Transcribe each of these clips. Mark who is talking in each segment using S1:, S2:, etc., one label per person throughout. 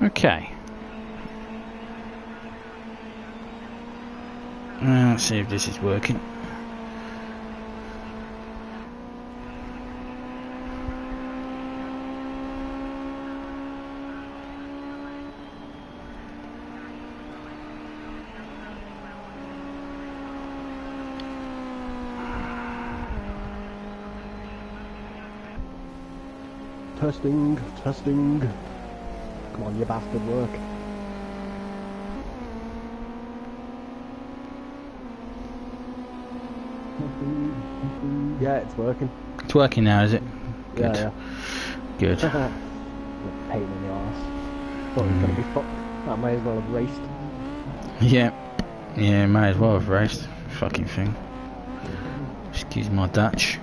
S1: Okay. Let's see if this is working.
S2: Testing, testing. Come on, you bastard, work. Yeah, it's working.
S1: It's working now, is it? Good.
S2: Yeah,
S1: Good.
S2: yeah. Pain in the arse. Thought it was going to be fucked. I may as well have raced.
S1: Yeah. Yeah, may as well have raced. Fucking thing. Excuse my Dutch.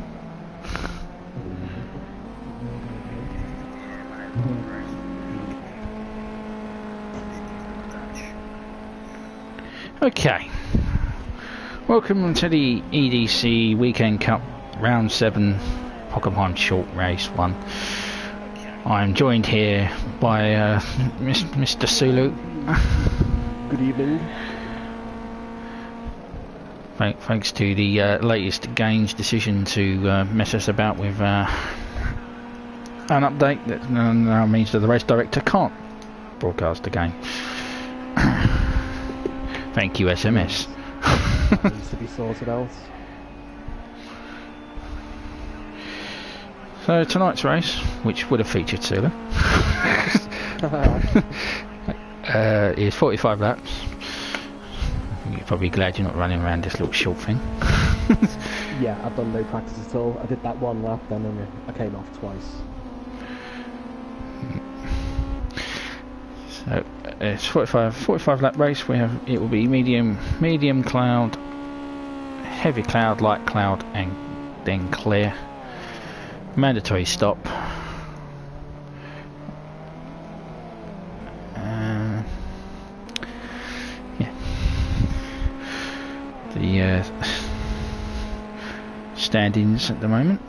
S1: Okay. Welcome to the EDC Weekend Cup Round 7 Hockenheim Short Race 1. I'm joined here by Mr. Sulu.
S2: Good evening.
S1: Thanks to the latest games decision to mess us about with an update that now means that the race director can't broadcast the game. Thank you, SMS.
S2: Needs to be sorted out.
S1: So tonight's race, which would have featured Sula, is 45 laps. You're probably glad you're not running around this little short thing.
S2: Yeah, I've done no practice at all. I did that one lap, then I came off twice.
S1: So it's 45 lap race. It will be medium cloud, heavy cloud, light cloud, and then clear. Mandatory stop. Yeah. The standings at the moment.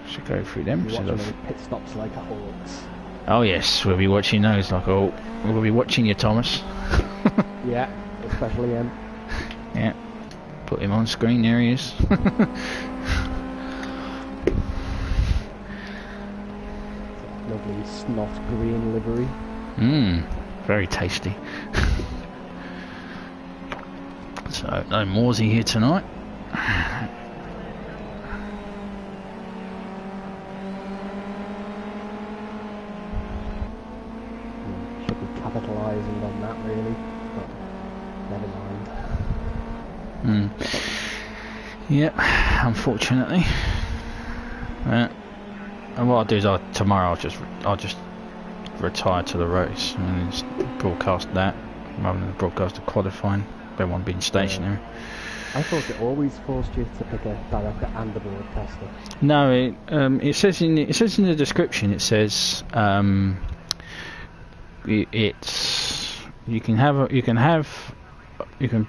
S1: Should go through them.
S2: You're watching those pit stops like a hawks.
S1: Oh yes, we'll be watching those. Like, oh, we'll be watching you, Thomas.
S2: Yeah, especially him.
S1: Yeah, put him on screen. There he is.
S2: Lovely snot green livery.
S1: Mmm, very tasty. So no Morsey here tonight.
S2: Should be capitalising on that really, but never mind.
S1: Yep, unfortunately. And what I'll do is tomorrow I'll just retire to the race and just broadcast that rather than broadcast the qualifying. Everyone being stationary.
S2: I thought it always forced you to pick a director and a broadcaster.
S1: No, it says in the description. It says you can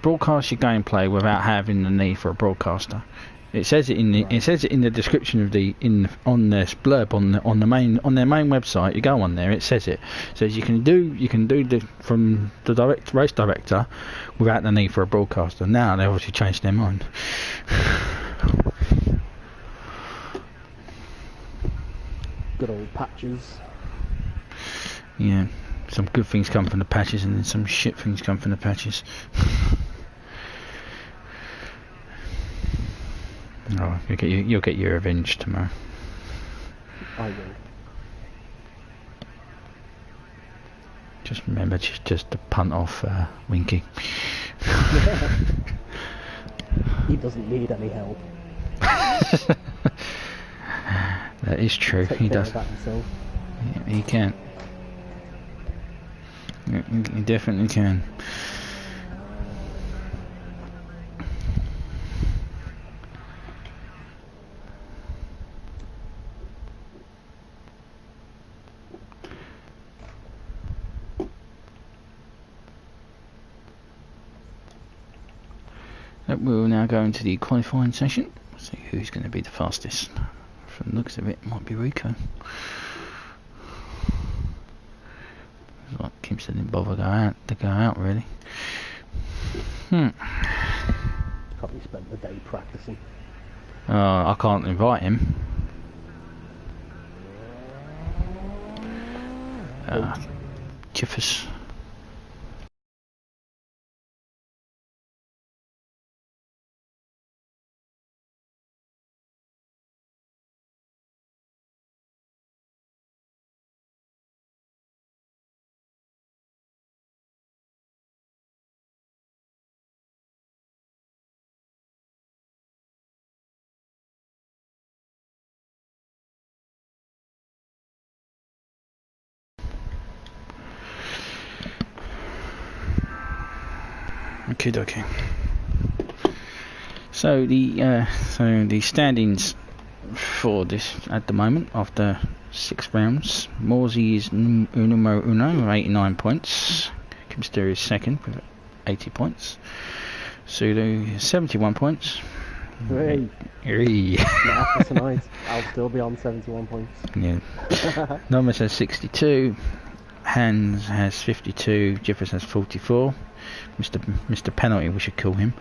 S1: broadcast your gameplay without having the need for a broadcaster. It says it in the description of on this blurb on their main website. You go on there, it says it. It says you can do from the race director without the need for a broadcaster. Now they obviously changed their mind.
S2: Good old patches.
S1: Yeah, some good things come from the patches, and then some shit things come from the patches. Oh, you'll get your revenge tomorrow.
S2: I will.
S1: Just remember, just to punt off Winky.
S2: He doesn't need any help.
S1: That is true.
S2: Take
S1: He
S2: care
S1: does.
S2: of that himself.
S1: Yeah, he can. He definitely can. We'll now go into the qualifying session. See who's going to be the fastest. From the looks of it, might be Rico. Like Kimster didn't bother to go out really.
S2: Probably spent the day practicing.
S1: I can't invite him. Jiffers. Okay. So the standings for this at the moment after 6 rounds. Morsey is numero uno with 89 points. Kimster is second with 80 points. Sulu is 71 points.
S2: Hey. After tonight, I'll still be on 71 points.
S1: Yeah. Nomas has 62. Hans has 52. Jiffers has 44. Mr. Penalty, we should call him.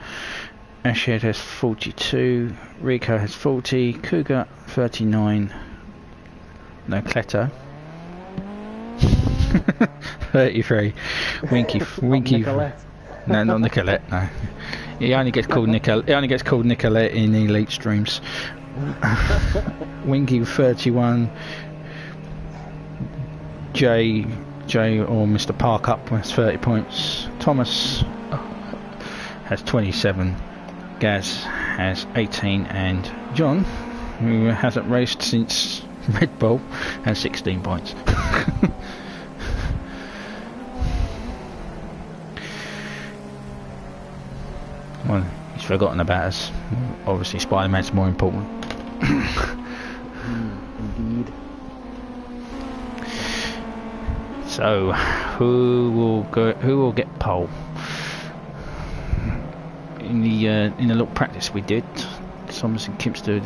S1: Ashed has 42. Rico has 40. Cougar 39. No, Cleto 33. Winky. No, not Nicolette. No, he only gets called Nicolette in elite streams. Winky 31. Jay or Mr. Park up has 30 points. Thomas has 27. Gaz has 18, and John, who hasn't raced since Red Bull, has 16 points. Well, he's forgotten about us. Obviously, Spider-Man's more important.
S2: Indeed.
S1: So, who will get pole? In the little practice we did, Thomas and Kimster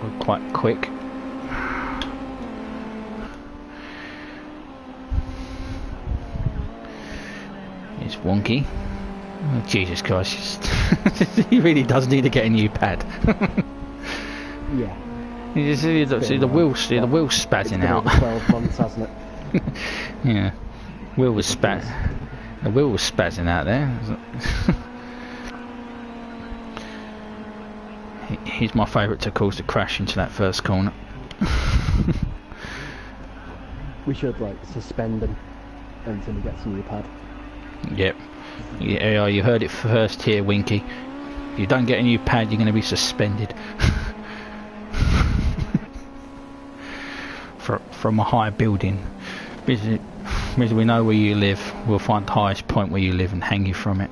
S1: were quite quick. It's Wonky. Oh, Jesus Christ! He really does need to get a new pad.
S2: Yeah.
S1: You see the wheels spazzing out.
S2: 12 months, hasn't it?
S1: Yeah. The wheel was spazzing out there. He's my favourite to cause the crash into that first corner.
S2: We should suspend him until he gets a new pad.
S1: Yep. Yeah, you heard it first here, Winky. If you don't get a new pad, you're going to be suspended. From a high building. Because we know where you live, we'll find the highest point where you live and hang you from it.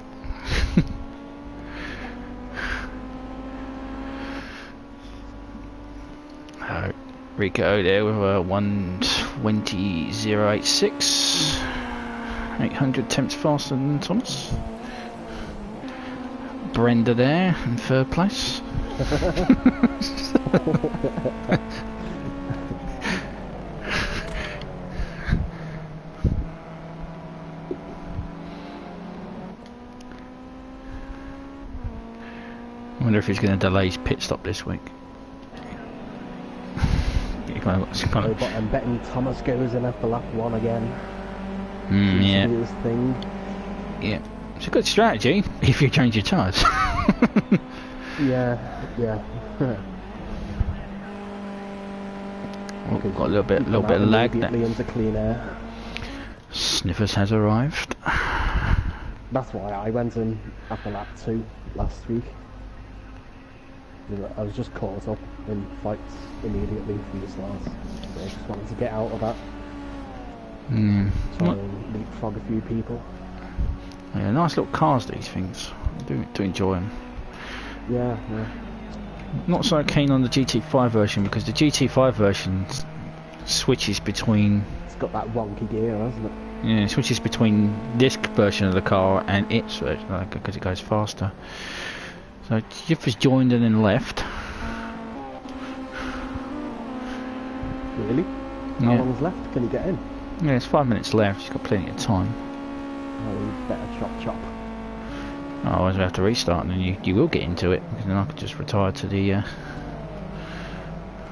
S1: Rico there with a 120.086, 800 tenths faster than Thomas. Brenda there in third place. I wonder if he's going to delay his pit stop this week.
S2: I'm betting Thomas goes in after lap 1 again.
S1: Yeah.
S2: His thing.
S1: Yeah. It's a good strategy if you change your tyres.
S2: Yeah.
S1: Oh, got a little bit of lag there.
S2: Into clean air.
S1: Sniffers has arrived.
S2: That's why I went in after lap 2 last week. I was just caught up in fights immediately from the start. So I just wanted to get out of that. Try and leapfrog a few people.
S1: Yeah, nice little cars, these things. I do enjoy them.
S2: Yeah.
S1: Not so keen on the GT5 version because the GT5 version switches between...
S2: It's got that wonky gear, hasn't it?
S1: Yeah, it switches between this version of the car and its version because it goes faster. So Jeff has joined and then left.
S2: Really? How long's left? Can he get in?
S1: Yeah, it's 5 minutes left. He's got plenty of time.
S2: Oh, better chop.
S1: Oh, I was about to restart, and then you will get into it, because then I could just retire to the.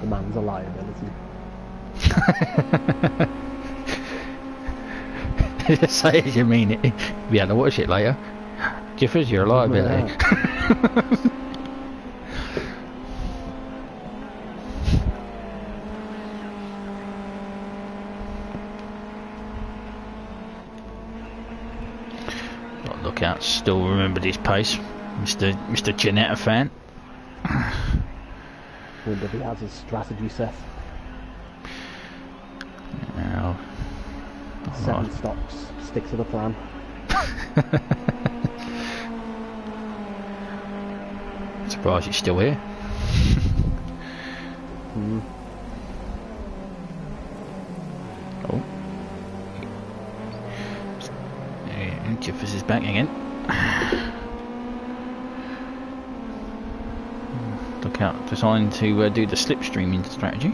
S2: The man's a liability.
S1: Say it, you mean it. Be able to watch it later. Jiffers, you're a liability. Look out, still remember this pace, Mr. Janetta fan.
S2: Wonder if he has his strategy set.
S1: Now,
S2: 7 stops, stick to the plan.
S1: Surprised you're still here. Oh. And Jiffers is back again. Look out, designed to do the slipstreaming strategy.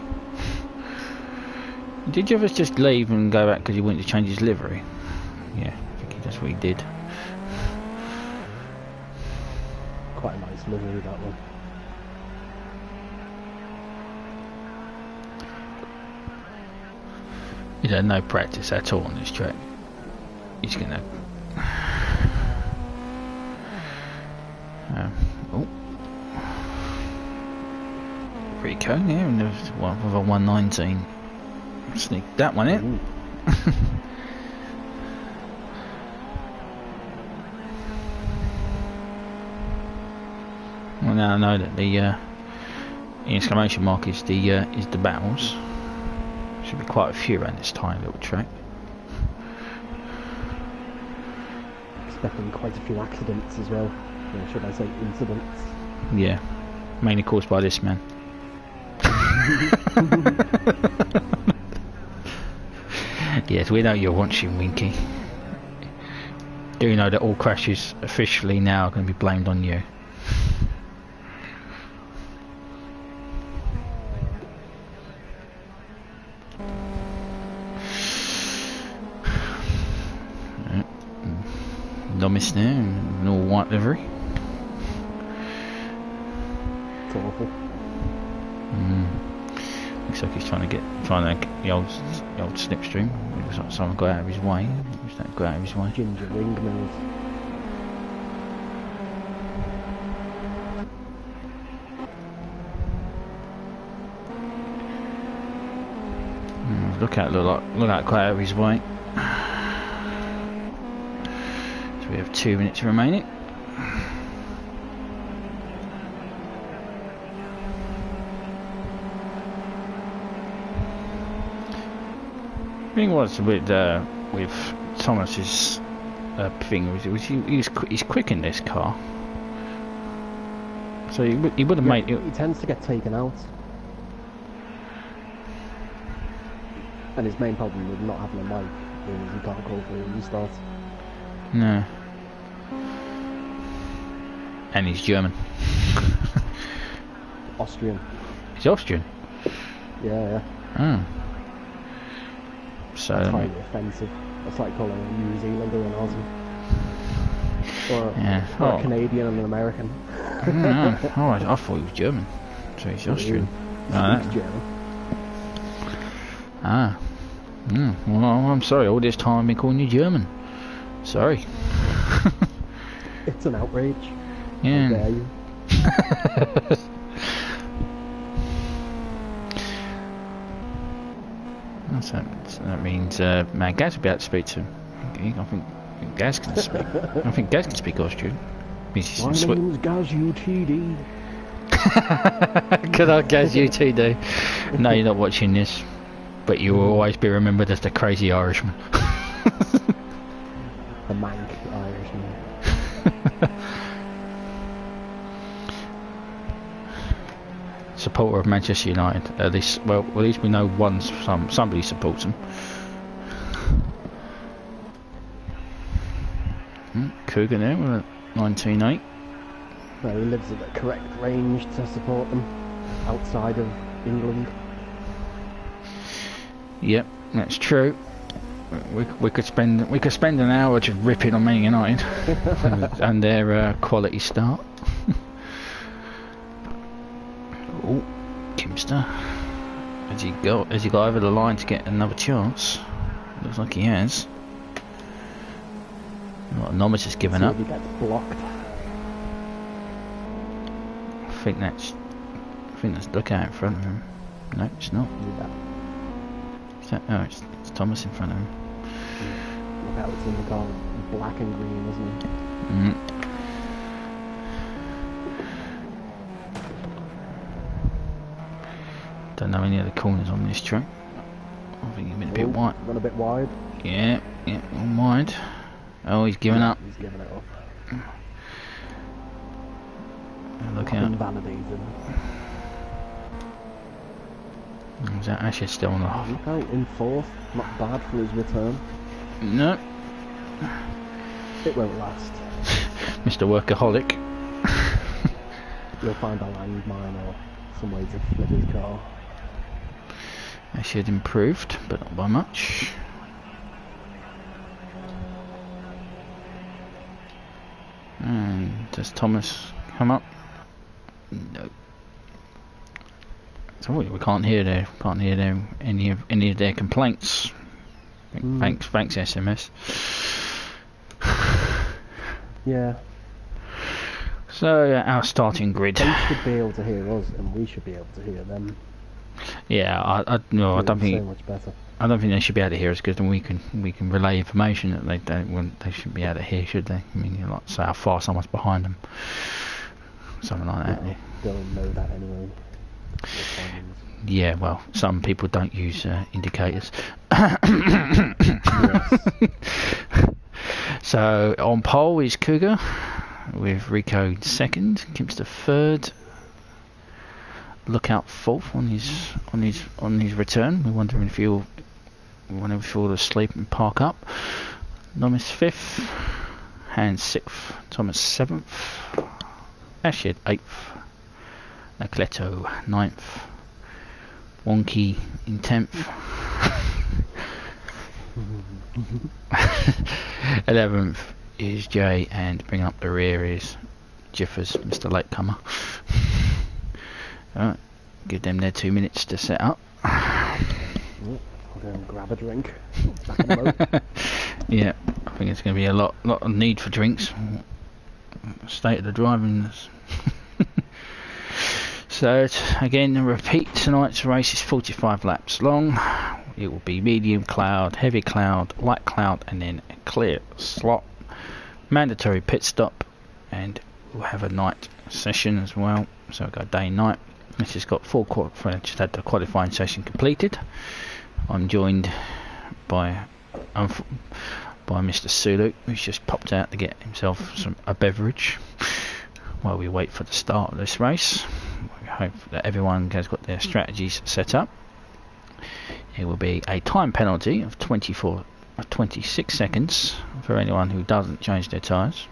S1: Did Jiffers just leave and go back because he wanted to change his livery? Yeah, I think that's what he did.
S2: Quite a nice livery, that one.
S1: He's had no practice at all on this track. He's gonna. Oh. Rico, yeah, and there's one with a 119. Sneak that one in. Well, now I know that the exclamation mark is the battles. Should be quite a few around this tiny little track.
S2: Expecting quite a few accidents as well. Or should I say incidents?
S1: Yeah, mainly caused by this man. Yes, we know you're watching, Winky. Do you know that all crashes officially now are going to be blamed on you? Nomis there, an all white livery.
S2: It's awful.
S1: Looks like he's trying to get the old slipstream. Looks like someone got out of his way. Who's that got out of his way?
S2: Ginger windmills.
S1: Look like got out of his way. So we have 2 minutes remaining. The thing was with Thomas's thing was he's quick in this car, so he would have made it.
S2: He tends to get taken out, and his main problem with not having a mic is he can't call for a restart.
S1: No, and he's German.
S2: Austrian.
S1: He's Austrian.
S2: Yeah.
S1: Oh. So
S2: that's highly offensive. That's like calling a New Zealander an Aussie. Or a Canadian and an American.
S1: I thought he was German. So he's Austrian.
S2: He's German.
S1: Well, I'm sorry, all this time I've been calling you German. Sorry.
S2: It's an outrage.
S1: Yeah.
S2: How dare you?
S1: That means man, Gaz will be able to speak to him. I think Gaz can speak. I think Gaz can speak Austrian.
S2: My name's Gaz UTD.
S1: Good old Gaz UTD. No, you're not watching this, but you will always be remembered as the crazy Irishman.
S2: The mank Irishman.
S1: Supporter of Manchester United. At least we know somebody supports them. Cougar there with a 19.8.
S2: Well, he lives at the correct range to support them outside of England.
S1: Yep, that's true. we could spend an hour just ripping on Man United and their quality start. Oh, Kimster. Has he got over the line to get another chance? Looks like he has. Well, Nomis has given up.
S2: He gets blocked.
S1: I think that's Lookout in front of him. No, it's not. Is that, oh, it's Thomas in front of him.
S2: Lookout's in the car, black and green, isn't he?
S1: Don't know any other corners on this track. I think he's been a bit wide.
S2: Run a bit wide.
S1: Yeah, on wide. Oh, he's given up.
S2: He's giving it up.
S1: Look out.
S2: Invalidated.
S1: Is that actually still on the half?
S2: Lookout in fourth. Not bad for his return.
S1: No.
S2: It won't last.
S1: Mr. Workaholic.
S2: You'll find a landmine or some way to flip his car.
S1: Actually had improved, but not by much. And does Thomas come up? No. So we can't hear any of their complaints. Thanks SMS.
S2: Yeah.
S1: So our starting grid.
S2: They should be able to hear us, and we should be able to hear them.
S1: Yeah, I don't think
S2: so much better.
S1: I don't think they should be able to hear us because then we can relay information that they shouldn't be able to hear, should they? I mean, you know, like say how far someone's behind them, something like that.
S2: Well, they'll know that anyway.
S1: Yeah, well, some people don't use indicators. So on pole is Cougar with Rico second, Kimster third. Lookout fourth on his return. We're wondering if he'll fall asleep and park up. Nomis fifth, Hans sixth, Thomas seventh, Ashid eighth, Nakleto ninth, Wonky in 10th, 11th is Jay, and bringing up the rear is Jiffers, Mr. Latecomer. Alright, give them their 2 minutes to set up.
S2: I'll go and grab a drink. Back in the boat.
S1: Yeah, I think it's going to be a lot of need for drinks. State of the driving. So again, a repeat. Tonight's race is 45 laps long. It will be medium cloud, heavy cloud, light cloud, and then a clear slot. Mandatory pit stop, and we'll have a night session as well. So we'll go day and night. This has got just had the qualifying session completed. I'm joined by Mr. Sulu, who's just popped out to get himself a beverage while we wait for the start of this race. We hope that everyone has got their strategies set up. It will be a time penalty of 26 seconds for anyone who doesn't change their tyres.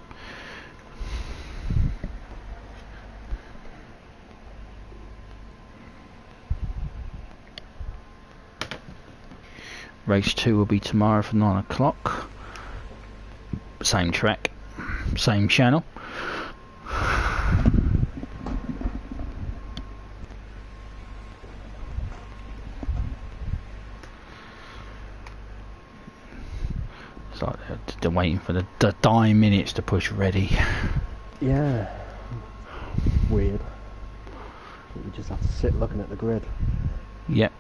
S1: Race 2 will be tomorrow for 9 o'clock. Same track, same channel. It's like they're waiting for the dying minutes to push ready.
S2: Yeah. Weird. You just have to sit looking at the grid.
S1: Yep.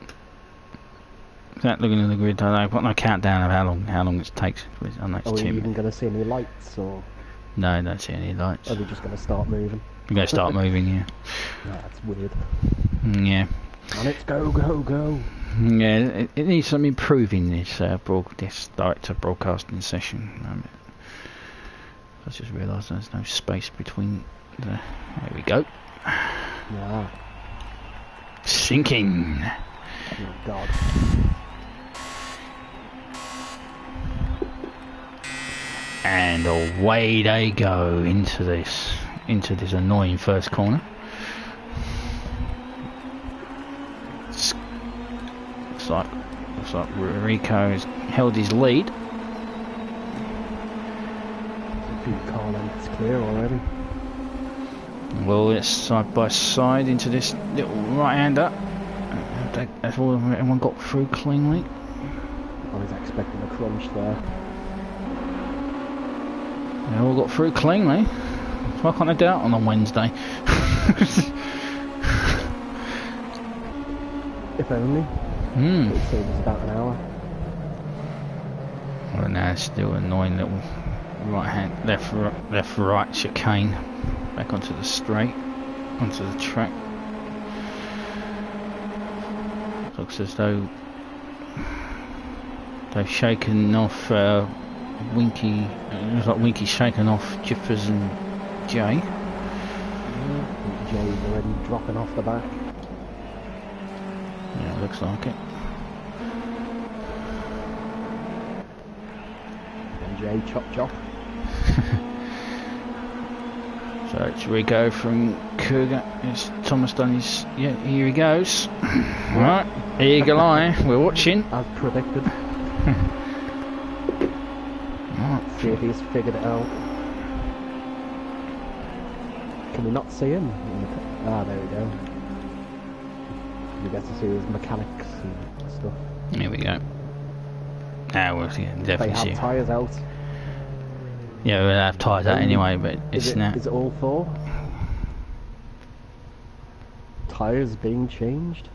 S1: That looking at the grid, I've got no countdown of how long it takes. I know it's
S2: Are we
S1: 2
S2: even
S1: minutes.
S2: going to see any lights, or
S1: No, I don't see any lights.
S2: are we just going to start moving?
S1: We're going to start moving, yeah.
S2: That's weird.
S1: Yeah.
S2: And it's go, go, go.
S1: Yeah, it needs some improving, this director broadcasting session. I just realised there's no space between there we go.
S2: Yeah.
S1: Sinking.
S2: Oh God.
S1: And away they go into this annoying first corner. Looks like the Looks like Rico has held his lead.
S2: A few car lengths clear already.
S1: Well, it's side by side into this little right-hander. That's all everyone got through cleanly.
S2: I was expecting a crunch there.
S1: They all got through cleanly. Why can't I do it on a Wednesday?
S2: If only. It saved us about an hour.
S1: Well, now it's still an annoying little left right chicane back onto the straight, onto the track. Looks as though they've shaken off Winky. It looks like Winky's shaken off Jiffers and Jay.
S2: Yeah, Jay's already dropping off the back.
S1: Yeah, it looks like it.
S2: And Jay chop.
S1: So it's Rico from Cougar. It's Thomas done his. Yeah, here he goes. Right, eagle eye. We're watching.
S2: As predicted.
S1: Right.
S2: See if he's figured it out. Can we not see him? Ah, there we go. You get to see his mechanics and stuff.
S1: Here we go. Now we'll definitely
S2: They
S1: see.
S2: have tyres out.
S1: Yeah, we'll have tyres out anyway, but it's now.
S2: Is it all four? Tyres being changed?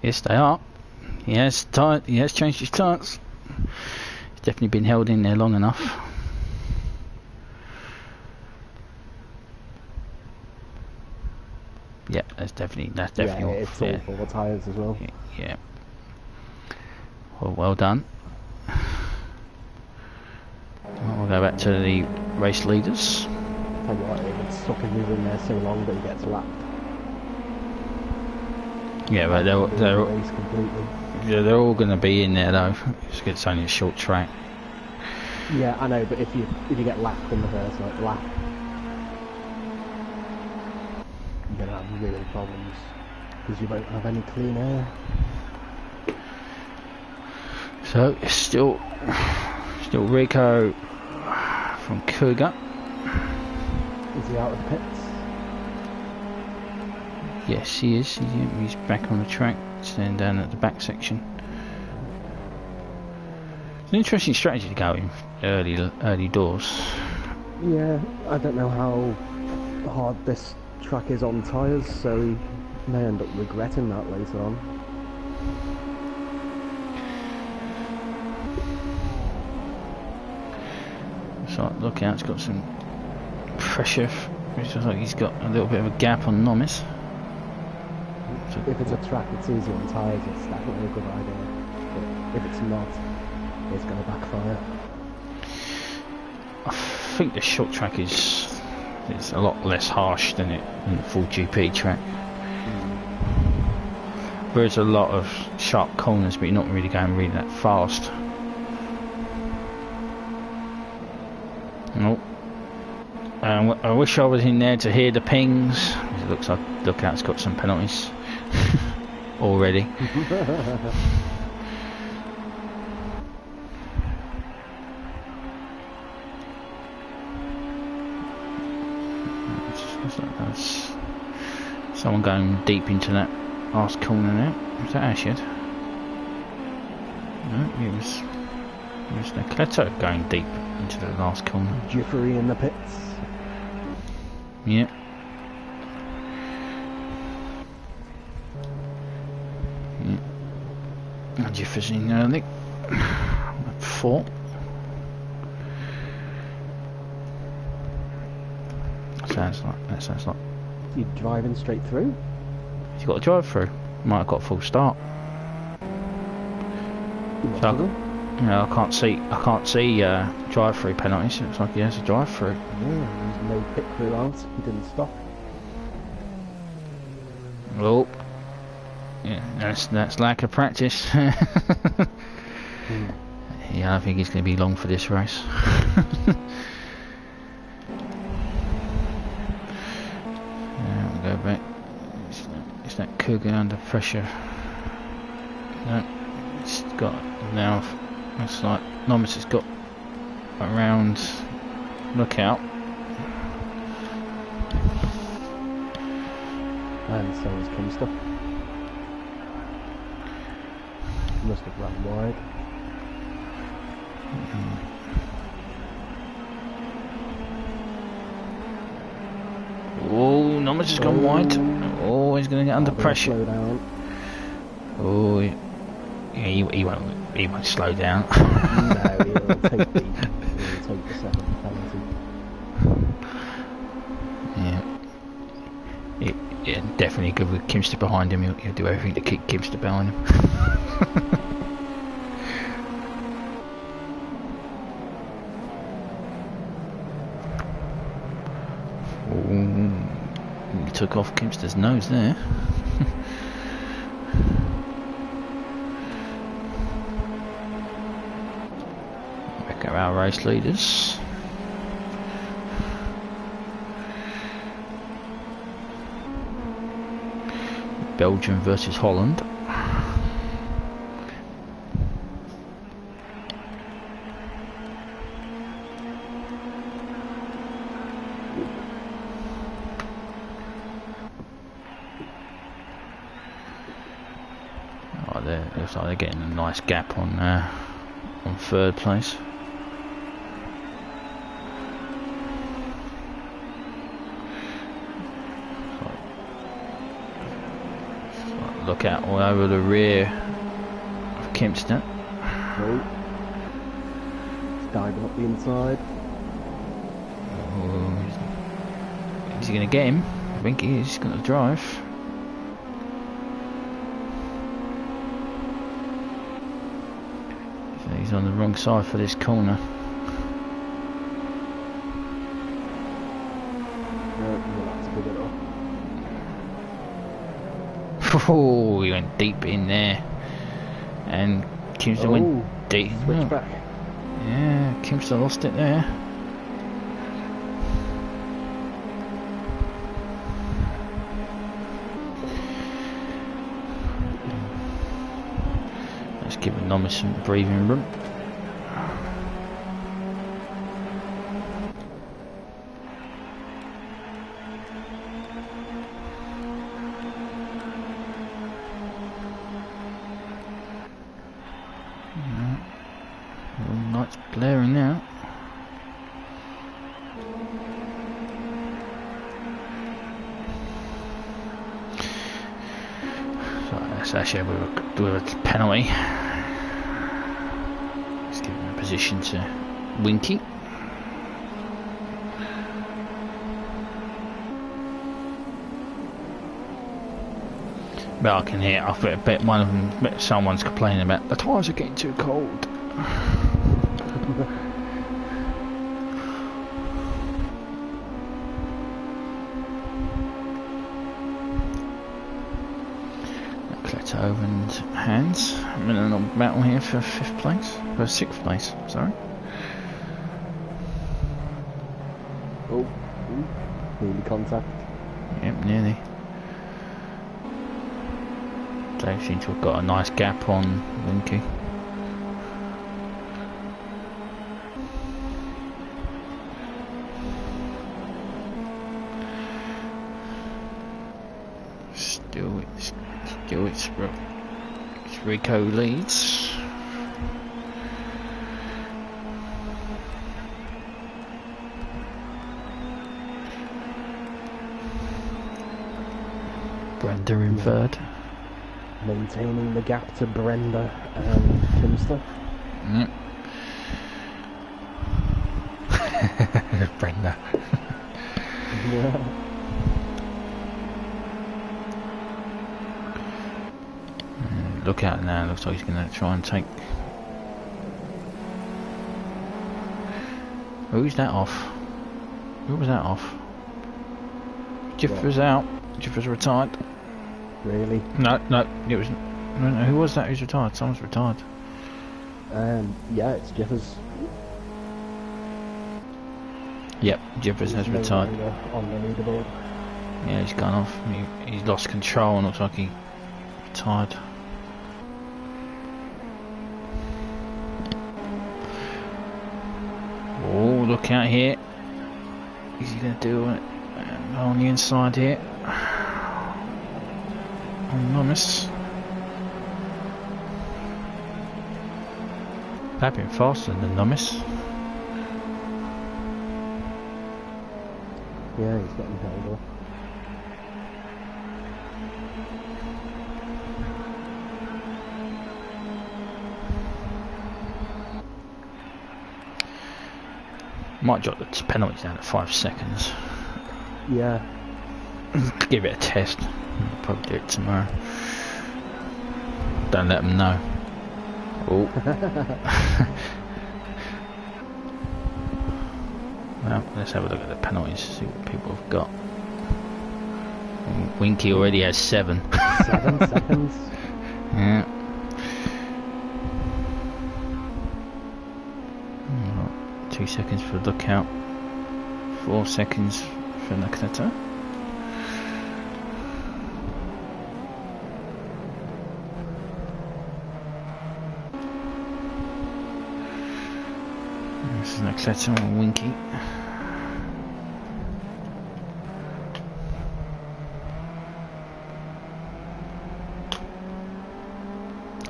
S1: Yes, they are. He has changed his tyres. He's definitely been held in there long enough. Yeah, that's definitely
S2: Yeah, it's all four tyres as well.
S1: Yeah. Well done. We'll go back to the race leaders.
S2: Tell you what, it's Hockenhiemring in there so long that he gets lapped.
S1: Yeah, but
S2: Race completely.
S1: they're all going to be in there though. It's only a short track.
S2: Yeah, I know, but if you get lapped in the first lap, you're gonna have real problems because you won't have any clean air.
S1: So it's still Rico from Cougar.
S2: Is he out of the pits?
S1: Yes, he is. He's back on the track, standing down at the back section. It's an interesting strategy to go in early doors.
S2: Yeah, I don't know how hard this track is on tyres, so he may end up regretting that later on.
S1: So look out, it's got some pressure. It looks like he's got a little bit of a gap on Nomis.
S2: If it's a track that's easy on tyres, it's definitely a good idea. But if it's not, it's going to backfire.
S1: I think the short track is a lot less harsh than the full GP track. There's a lot of sharp corners, but you're not really going really that fast. Nope. I wish I was in there to hear the pings. It looks like Lookout's got some penalties already. That's someone going deep into that last corner there. Was that Ashid? No, it was Necletto going deep into the last corner.
S2: Jiffery in the pits.
S1: Yep. And Jiffery's in early. 4. That sounds like
S2: You driving straight through?
S1: he's got a drive through. Might have got a full start. So I can't see drive through penalties. It looks like he has a drive through.
S2: Yeah, there's no pit through out. He didn't stop.
S1: Oh, yeah, that's lack of practice. Yeah, I think he's going to be long for this race. We'll go back Cougar under pressure. No, it's got now. Looks like Nomis has got around. Look out.
S2: And so is Kimster. Must have run wide.
S1: Oh, Nomis has gone wide. Oh, he's going to get under pressure.
S2: Slow down.
S1: Oh, yeah, he won't slow down.
S2: No, he'll take the 7th penalty.
S1: Yeah, definitely good with Kimster behind him. He'll do everything to keep Kimster behind him. He took off Kimster's nose there. Back are our race leaders. Belgium versus Holland. Looks like they're getting a nice gap on 3rd place. Look out all over the rear of Kimster.
S2: Oh. It's diving up the inside.
S1: Oh, is he going to get him? I think he is. He's going to drive. So he's on the wrong side for this corner.
S2: That's good enough.
S1: Oh, he went deep in there, and Kimster went deep.
S2: Switch back.
S1: Yeah, Kimster lost it there. Let's give Nomis some breathing room. Lights blaring now. So that's actually with a penalty. Let's give him a position to Winky. But I can hear. I bet one of them. Someone's complaining about the tyres are getting too cold. Kleto and Hans. I'm in a little battle here for 5th place. For 6th place, sorry.
S2: Oh, nearly contact.
S1: Yep, nearly. They seem to have got a nice gap on Winky. Still it's Rico leads. Brenda in 3rd.
S2: Maintaining the gap to Brenda and Kimster.
S1: Yep. Brenda.
S2: Yeah.
S1: Look out now, looks like he's going to try and take... Who's that off? Who was that off? Jiffer's out. Jiffer's retired.
S2: Really?
S1: No, it was... No, who was that who's retired? Someone's retired.
S2: Yeah, it's Jeffers.
S1: Yep, Jeffers has retired.
S2: On the leaderboard.
S1: Yeah, he's gone off. He's lost control and looks like he's tired. Oh, look out here. Is he going to do it on the inside here? Enormous. Tapping faster than Enormous.
S2: Yeah, he's getting held up.
S1: Might drop the penalty down to 5 seconds.
S2: Yeah.
S1: Give it a test. I'll probably do it tomorrow. Don't let them know. Oh. Well, let's have a look at the penalties, see what people have got. Winky already has 7.
S2: 7 seconds?
S1: Yeah. 2 seconds for the lookout. 4 seconds for Nakata. This is Nakata and Winky.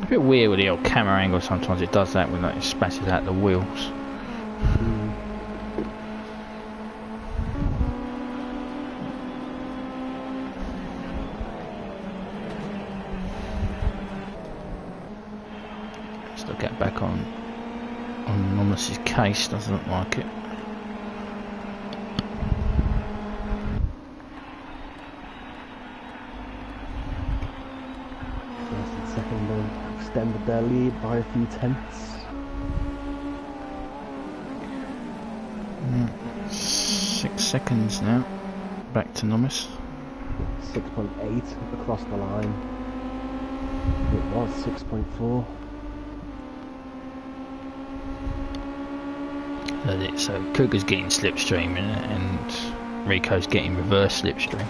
S1: A bit weird with the old camera angle, sometimes it does that when it splashes out the wheels. Still get back on Enormous's case, doesn't look like it.
S2: First and second have extended their lead by a few tenths.
S1: 6 seconds now. Back to Enormous.
S2: 6.8 across the line. It was 6.4.
S1: So Cougar's getting slipstream and Rico's getting reverse slipstream.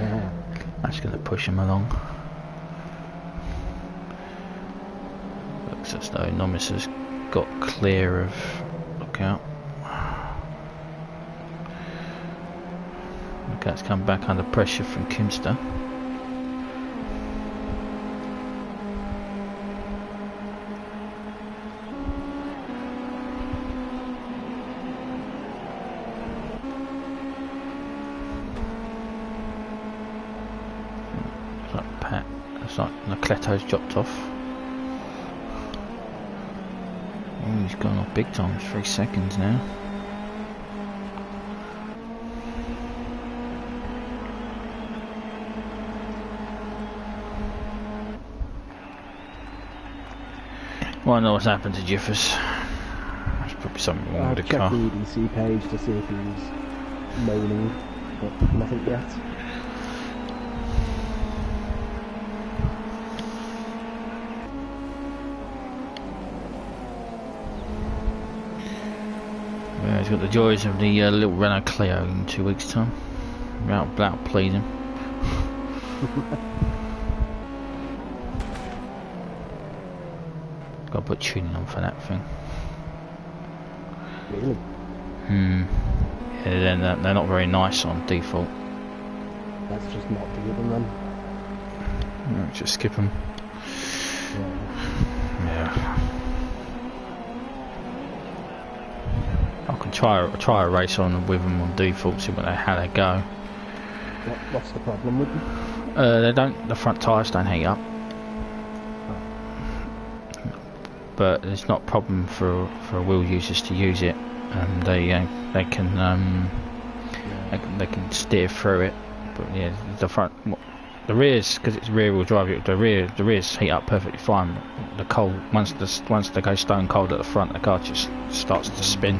S2: Yeah.
S1: That's going to push him along. Looks as though Enormous has got clear of Lookout. Lookout's come back under pressure from Kimster. It's like Nakato's dropped off. Oh, he's gone off big time. 3 seconds now. Well, I know what's happened to Jiffers. There's probably something wrong with the car.
S2: I've checked the EDC page to see if he's moaning, but nothing yet.
S1: Yeah, he's got the joys of the little Renault Clio in 2 weeks' time. Without pleasing. Got to put tuning on for that thing.
S2: Really?
S1: Yeah, they're not very nice on default.
S2: Let's just not do them then.
S1: No, just skip them. Yeah. I can try a race on with them on default, see how they go.
S2: What's the problem with them?
S1: The front tyres don't hang up. But it's not a problem for wheel users to use it, and they can steer through it. But yeah, the front, the rears, because it's rear wheel drive, the rears heat up perfectly fine. The cold, once they go stone cold at the front, the car just starts to spin.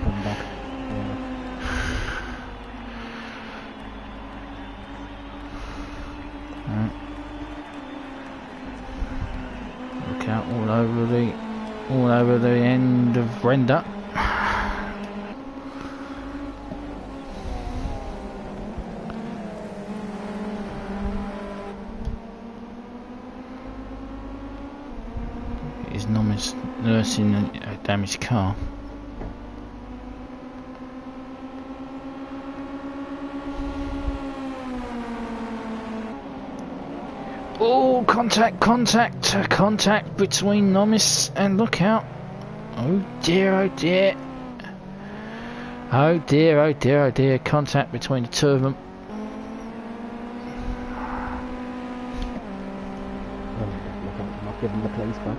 S1: Look out all over the end of render. Nomis nursing a damaged car. Oh, contact between Nomis and Lookout. Oh dear, oh dear. Oh dear, oh dear, oh dear. Contact between the two of them.
S2: Not giving the place back.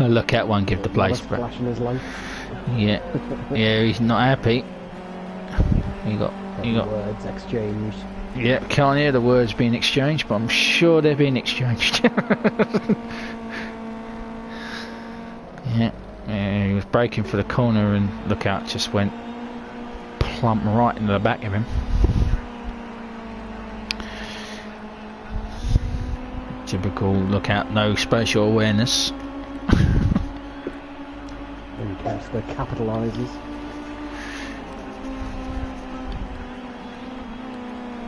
S1: Lookout won't give the place back.
S2: Flashing his lights.
S1: Yeah, yeah, he's not happy. You got
S2: words exchanged.
S1: Yeah, can't hear the words being exchanged, but I'm sure they're being exchanged. Yeah, he was braking for the corner and Lookout just went plump right into the back of him. Typical Lookout, no spatial awareness.
S2: And Kempster capitalises.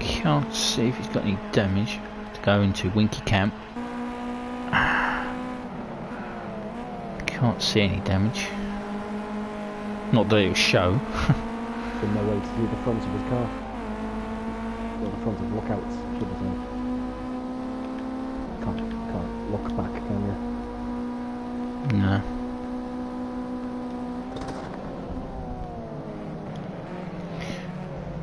S1: Can't see if he's got any damage. To go into Winky Camp. Can't see any damage. Not that it'll show.
S2: Been no way to see the front of his car. Or the front of Lookout's, should I say. Can't look back, can you?
S1: No.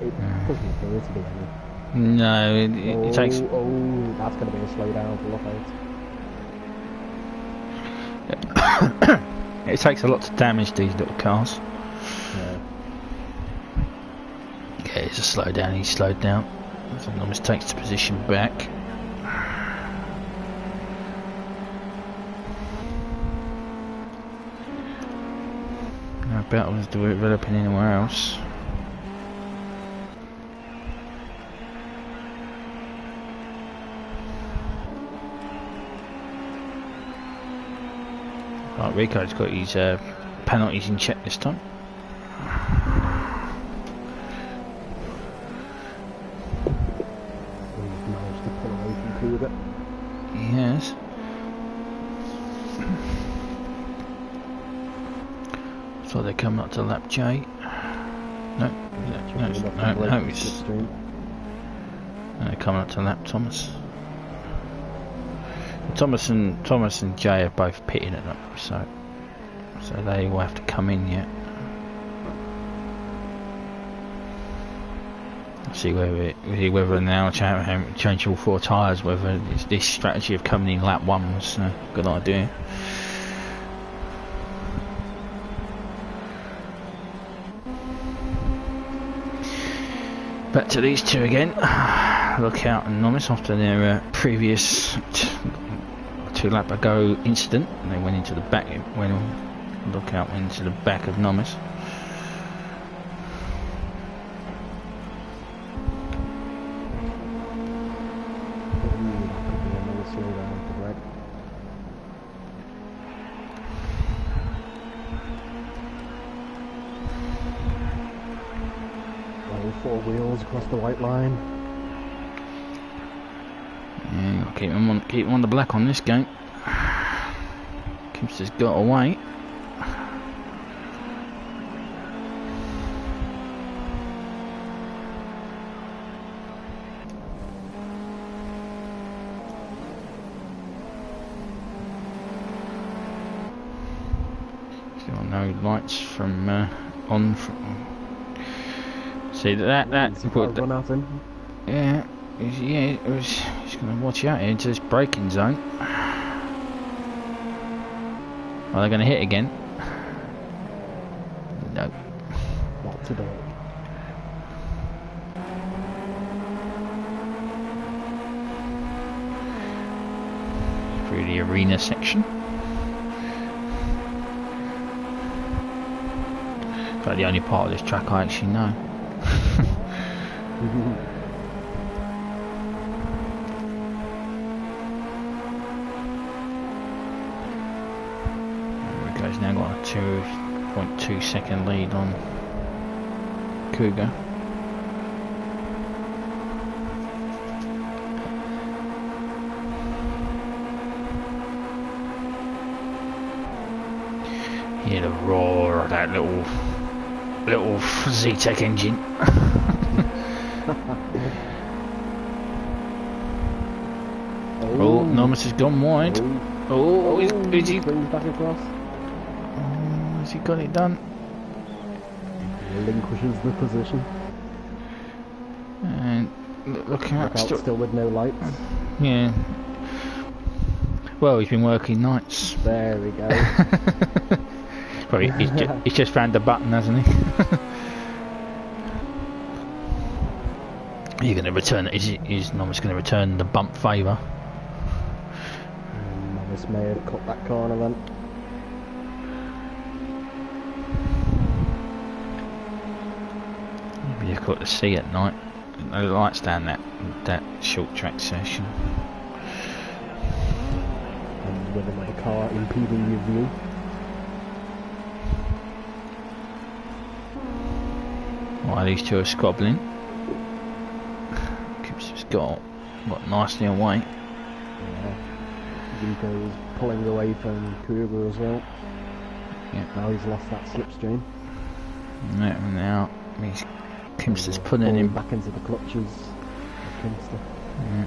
S2: It doesn't appear to be any.
S1: No, it takes...
S2: Oh, that's going to be a slow down for Lookout.
S1: It takes a lot to damage these little cars.
S2: Yeah.
S1: Okay, it's a slow down, he's slowed down. So Nomis takes the position back. No battle is developing anywhere else. Right, Rico's got his penalties in check this time.
S2: He's managed to pull away from two of it.
S1: Yes. So they're coming up to lap J. No, it's... They're coming up to lap Thomas. Thomas and Jay are both pitting at them, so they will have to come in yet. See whether now change all four tyres, whether this strategy of coming in lap 1 was a good idea. Back to these two again. Lookout and Nomis after their previous 2 lap ago incident, and they went into the back when Lookout went into the back of Nomis.
S2: Four wheels across the white line.
S1: Yeah, gotta keep him on the black on this game. Kempster's got away. Still no lights from on. See that
S2: run out in.
S1: Yeah, it was. He's gonna watch out here into this braking zone. Are they gonna hit again? No.
S2: Not today.
S1: Through the arena section. But the only part of this track I actually know. Rico's now got a 2.2 second lead on Cougar. Hear the roar of that little Z-Tech engine. Oh, Nomus has gone wide. Oh, is he?
S2: Brings back across.
S1: Oh, has he got it done?
S2: Relinquishes the position.
S1: And looking
S2: Look out, still with no lights.
S1: Yeah. Well, he's been working nights.
S2: There we go.
S1: Probably he's just found the button, hasn't he? You're going to return. Is Nomus going to return the bump favour?
S2: Nomus may have cut that corner then.
S1: It'd be difficult to see at night. No lights down that short track session.
S2: And with another car impeding your view.
S1: While these two are squabbling, Gibbs has got nicely away.
S2: Yeah. Rico's pulling away from Kruger as well.
S1: Yeah.
S2: Now he's lost that slipstream.
S1: Now Kimster's putting him
S2: back into the clutches of Kimster.
S1: Yeah.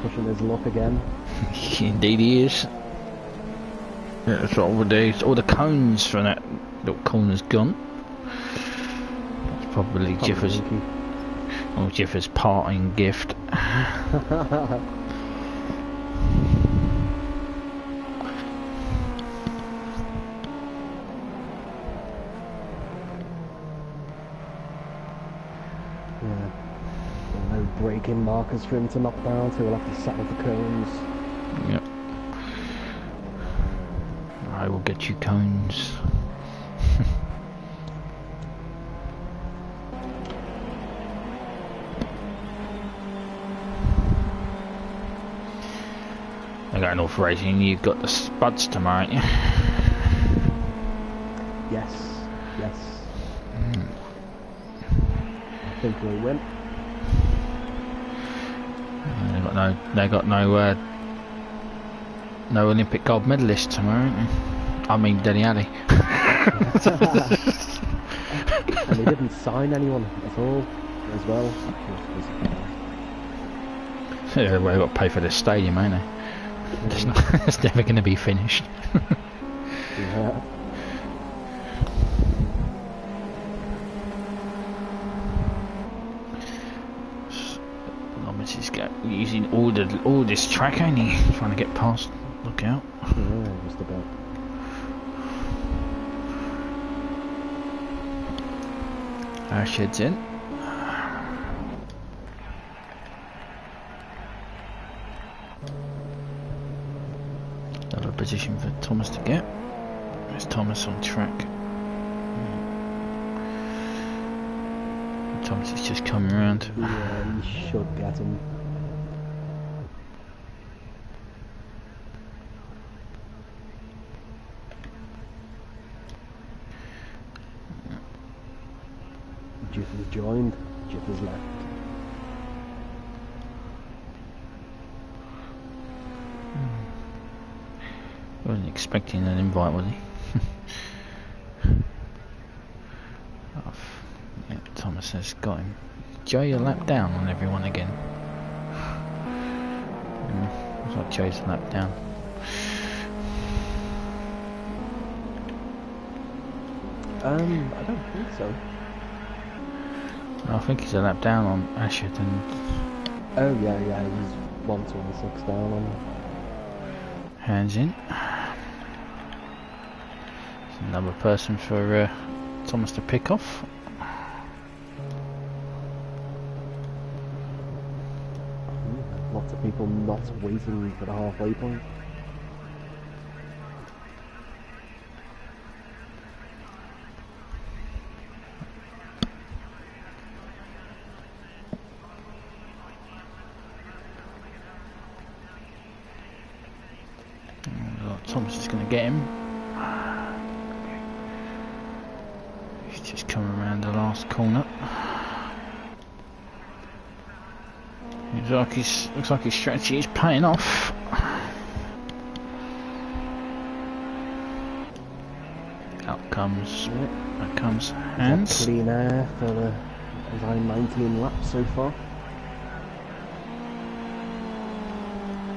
S2: Pushing his luck again.
S1: Indeed he is. Yeah, that's what all the cones from that little corner's gone. That's probably Jiffer's parting gift.
S2: Braking markers for him to knock down, so he'll have to settle for cones.
S1: Yep. I will get you cones. I got an off racing. You've got the spuds tomorrow, ain't you?
S2: Yes. I think we'll win.
S1: They got no Olympic gold medalist tomorrow, ain't they? I mean, Denny Ali.
S2: And they didn't sign anyone at all, as well.
S1: Yeah, they've got to pay for this stadium, ain't they? It's never going to be finished.
S2: Yeah.
S1: Using all this track, ain't he? Trying to get past. Look out.
S2: Yeah, just about.
S1: Shed's in. Another position for Thomas to get. There's Thomas on track. Thomas is just coming around.
S2: Yeah, he should get him. Jiffy's joined, Jiffy's left.
S1: Wasn't expecting an invite, was he? Yeah, Thomas has got him. Joe, you're lap down on everyone again. Looks like Joe's a lap down.
S2: I don't think so.
S1: I think he's a lap down on Ashford and...
S2: Oh yeah, he's 126 down on...
S1: Hands in. There's another person for Thomas to pick off.
S2: Lots of people not waiting for the halfway point.
S1: Thomas is going to get him. He's Just coming around the last corner. Looks like his strategy is paying off. Out comes Hans.
S2: Clean air for the 19 laps so far.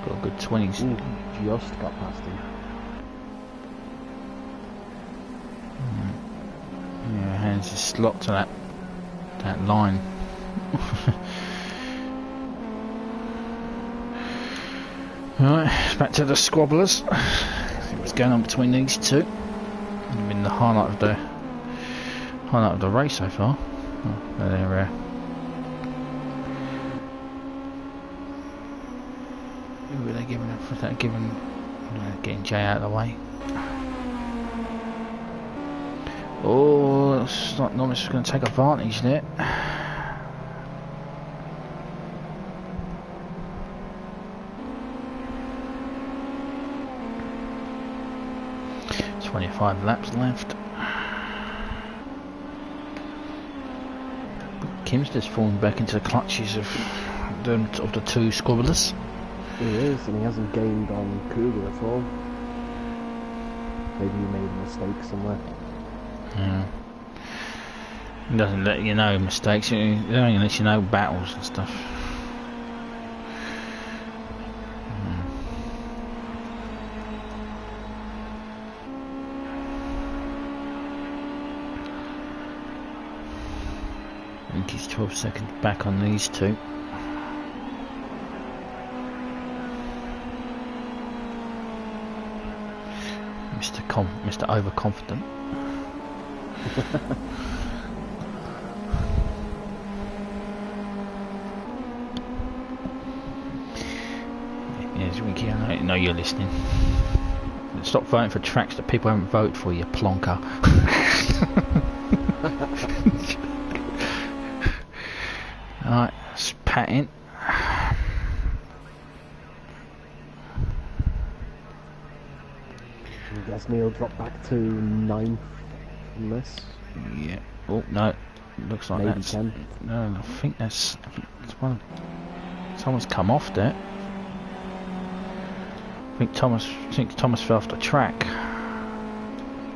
S1: Got a good 20s.
S2: Ooh, just got past him.
S1: Yeah, Hans is locked to that line. Right, back to the squabblers. See what's going on between these two. It's been the highlight of the race so far. Oh, they're who were they giving up for that? Getting Jay out of the way. Oh, it's not Norris going to take advantage there. 25 laps left. Kim's just fallen back into the clutches of the two squabblers.
S2: He is, and he hasn't gained on Cougar at all. Maybe he made a mistake somewhere.
S1: Yeah. He doesn't let you know mistakes, he only lets you know battles and stuff. I think he's 12 seconds back on these two. Mr. Overconfident. Yes, Winky, I know you're listening. Stop voting for tracks that people haven't voted for, you plonker. Alright, let's pat in.
S2: Gasly will drop back to 9th in this.
S1: Yeah. Oh no, looks like
S2: maybe
S1: that's
S2: 10th.
S1: No, I think it's one. Someone's come off there. I think Thomas fell off the track.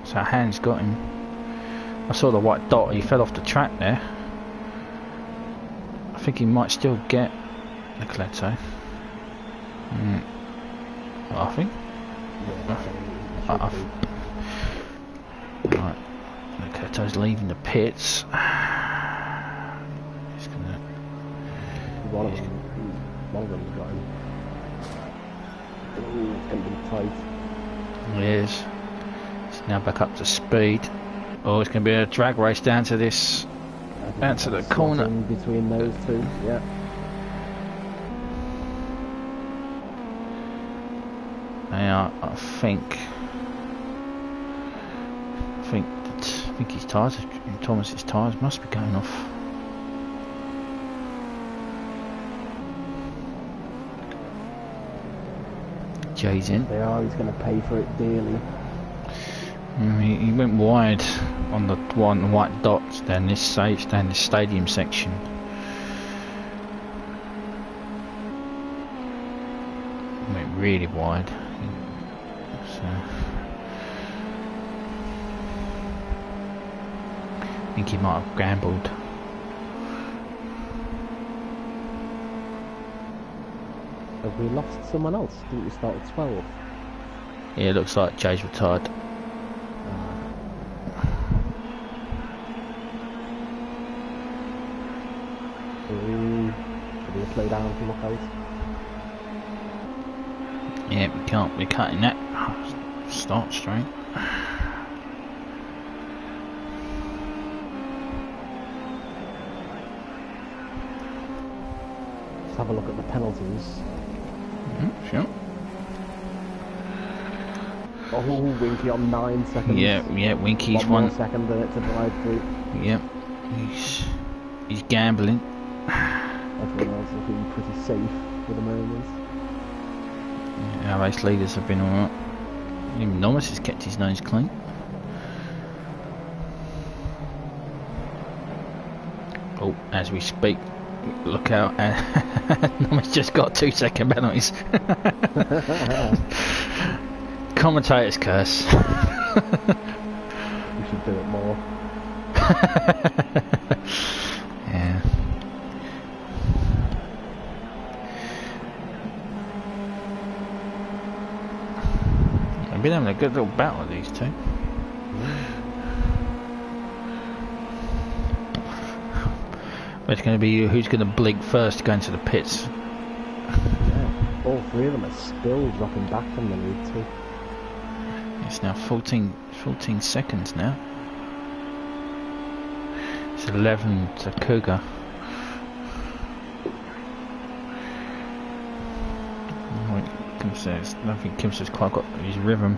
S1: So Hans got him. I saw the white dot. He fell off the track there. I think he might still get Leclerc. I think. Right, Leclerc's leaving the pits. He's gonna.
S2: One of them's got him. Ooh, it's gonna be tight.
S1: He is. It's now back up to speed. Oh, it's gonna be a drag race down to this, down to the corner.
S2: Between those two, yeah.
S1: Yeah, I think his tyres, Thomas's tyres must be going off. Jay's in.
S2: They are. He's going to pay for it dearly.
S1: He went wide on the white dots down this stadium section. He went really wide. So I think he might have gambled.
S2: Have we lost someone else? Didn't we start at 12?
S1: Yeah, it looks like Jay's retired.
S2: Should we slow down to look out?
S1: Yeah, we're cutting that start straight.
S2: Let's have a look at the penalties.
S1: Sure.
S2: Oh, Winky on 9 seconds.
S1: Yeah, Winky's
S2: one more second than it to drive through.
S1: Yep, he's gambling.
S2: Everyone else is looking pretty safe for the moment.
S1: Yeah, our race leaders have been alright. Even Norris has kept his nose clean. Oh, as we speak, look out! Nomis just got 2-second penalties. Commentators curse.
S2: We should do it more.
S1: Yeah. I've been having a good little battle with these two. But it's going to be who's going to blink first to go into the pits.
S2: Yeah, all three of them are still dropping back from the lead too.
S1: It's now 14 seconds now. It's 11 to Cougar. I don't think Kimster's quite got his rhythm.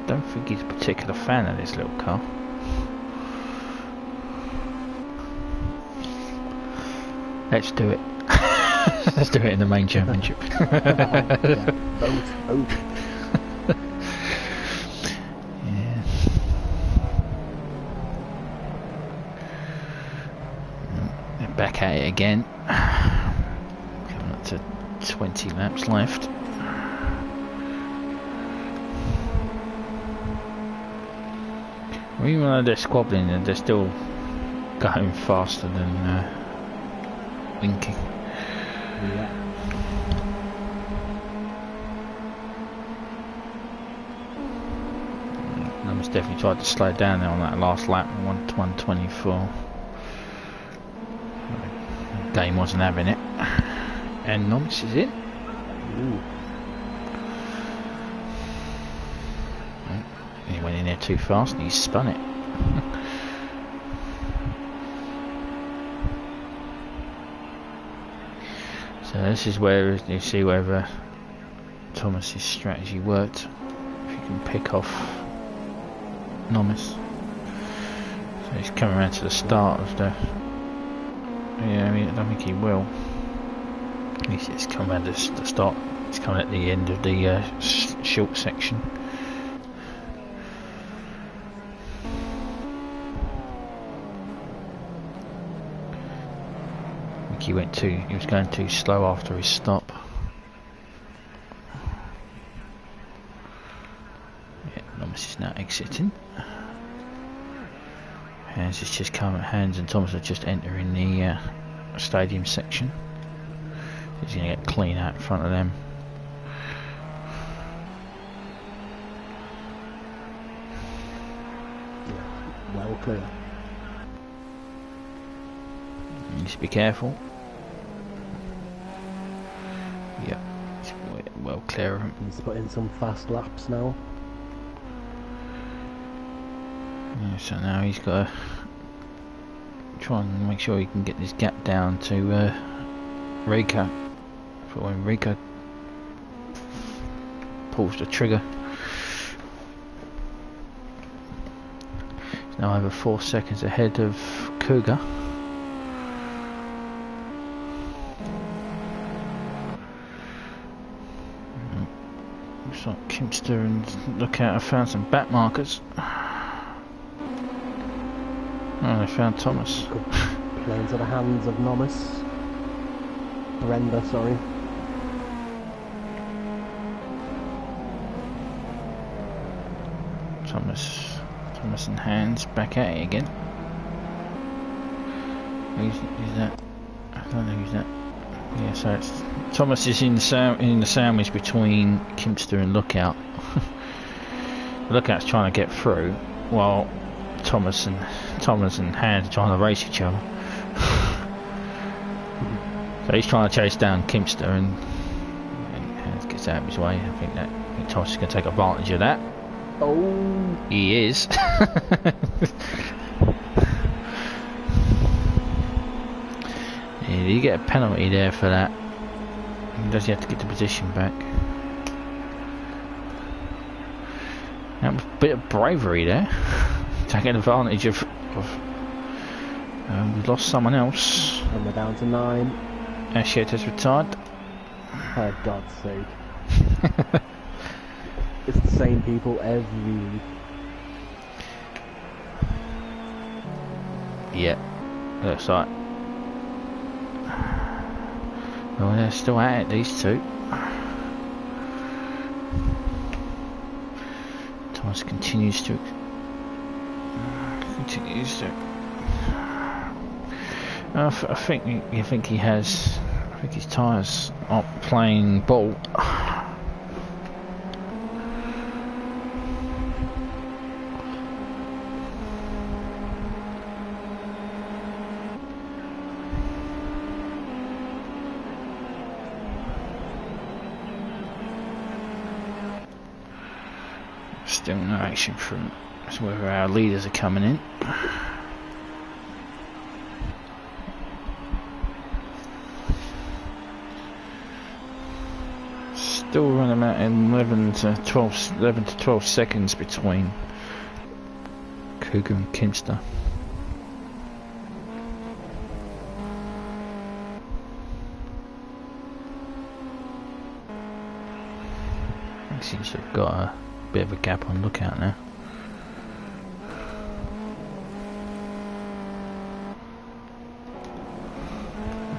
S1: Don't think he's a particular fan of this little car. Let's do it. Let's do it in the main championship.
S2: Yeah, vote.
S1: Yeah. Back at it again. Coming up to 20 laps left. Even though they're squabbling, they're still going faster than Winky.
S2: Yeah.
S1: Numbers definitely tried to slow down there on that last lap, 124. Game wasn't having it. And Nomis is in.
S2: Ooh.
S1: He went in there too fast and he spun it. So this is where you see whether Thomas's strategy worked. If you can pick off Nomis. So he's coming around to the start of the... Yeah, I mean, I don't think he will. He's coming around to the start. He's coming at the end of the short section. He was going too slow after his stop. Yeah, Nomis is now exiting. Hans is just coming. Hans and Thomas are just entering the stadium section. He's going to get clean out in front of them.
S2: Yeah, well clear.
S1: Need to be careful. Yep, it's well clear of him.
S2: He's put in some fast laps now.
S1: Yeah, so now he's got to try and make sure he can get this gap down to Rika for when Rika pulls the trigger. He's now over 4 seconds ahead of Cougar. Looks like Kimster and Lookout have found some back markers. Oh, they found Thomas.
S2: Play into the hands of Nomis. Brenda, sorry.
S1: Thomas and Hans back at it again. Who's that? I don't know who's that. Yeah, so it's Thomas is in the sandwich between Kimster and Lookout. Lookout's trying to get through, while Thomas and Hans are trying to race each other. So he's trying to chase down Kimster, and Hans gets out of his way. I think Thomas is going to take advantage of that.
S2: Oh,
S1: He is. Yeah, you get a penalty there for that. Does he have to get the position back? That was a bit of bravery there. Taking advantage of we've lost someone else.
S2: and we're down to 9.
S1: Ashiet has retired.
S2: For God's sake. It's the same people every week.
S1: Yeah, looks like. Well, they're still at it, these two. Thomas continues to. I think he has. I think his tyres aren't playing ball. Still no action from whether our leaders are coming in. Still running about 11 to 12 seconds between Cougar and Kinster. He seems to have got a bit of a gap on lookout now.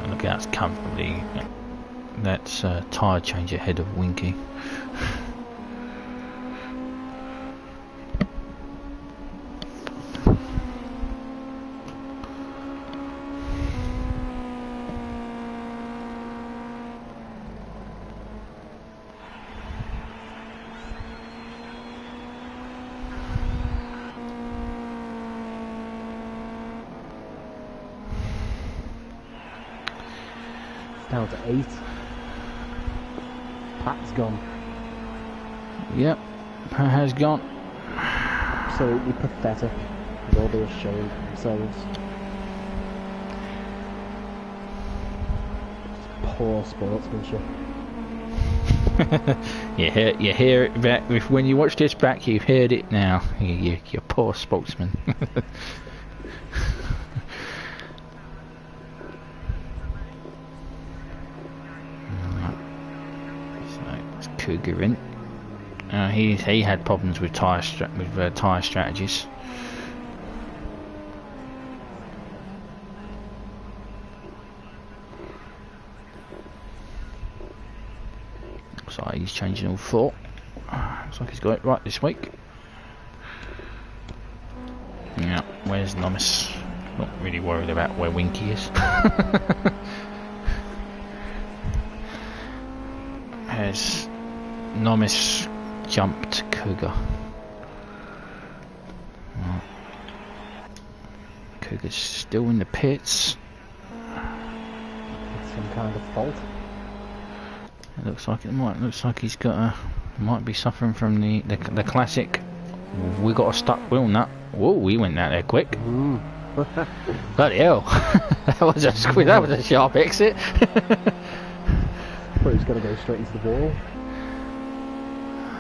S1: Lookout's comfortably. That's a tyre change ahead of Winky.
S2: Down to 8. Pat's gone.
S1: Yep, Pat has gone.
S2: Absolutely pathetic with all they were showing themselves. Poor sportsmanship.
S1: You hear it back. When you watch this back, you've heard it now. You poor sportsman. Cougar in. He had problems with tyre strategies. Looks like he's changing all 4. Looks like he's got it right this week. Yeah, where's Nomis? Not really worried about where Winky is. Has Nomis jumped Cougar. Right. Cougar's still in the pits.
S2: It's some kind of fault.
S1: It looks like looks like he's got might be suffering from the classic. We got a stuck wheel nut. Whoa, we went out there quick. Bloody hell! that was a sharp exit.
S2: But he's got to go straight into the ball.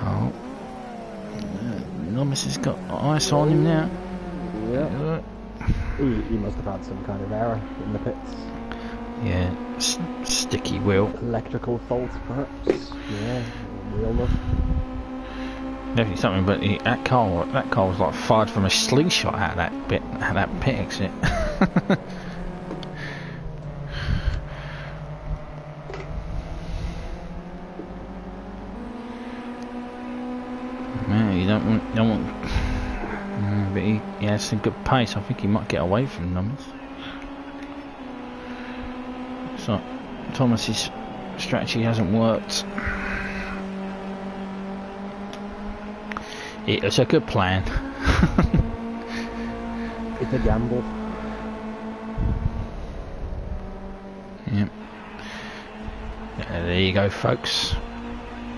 S1: Oh, Nomis has got ice on him now.
S2: Yeah. He must have had some kind of error in the pits.
S1: Yeah, sticky wheel.
S2: Electrical fault, perhaps. Yeah, wheel nut.
S1: Definitely something, but that car was like fired from a slingshot out of that pit exit. Man, you don't want. But he has some good pace. I think he might get away from numbers. So Thomas's strategy hasn't worked. It was a good plan.
S2: It's a gamble.
S1: Yep. There you go, folks.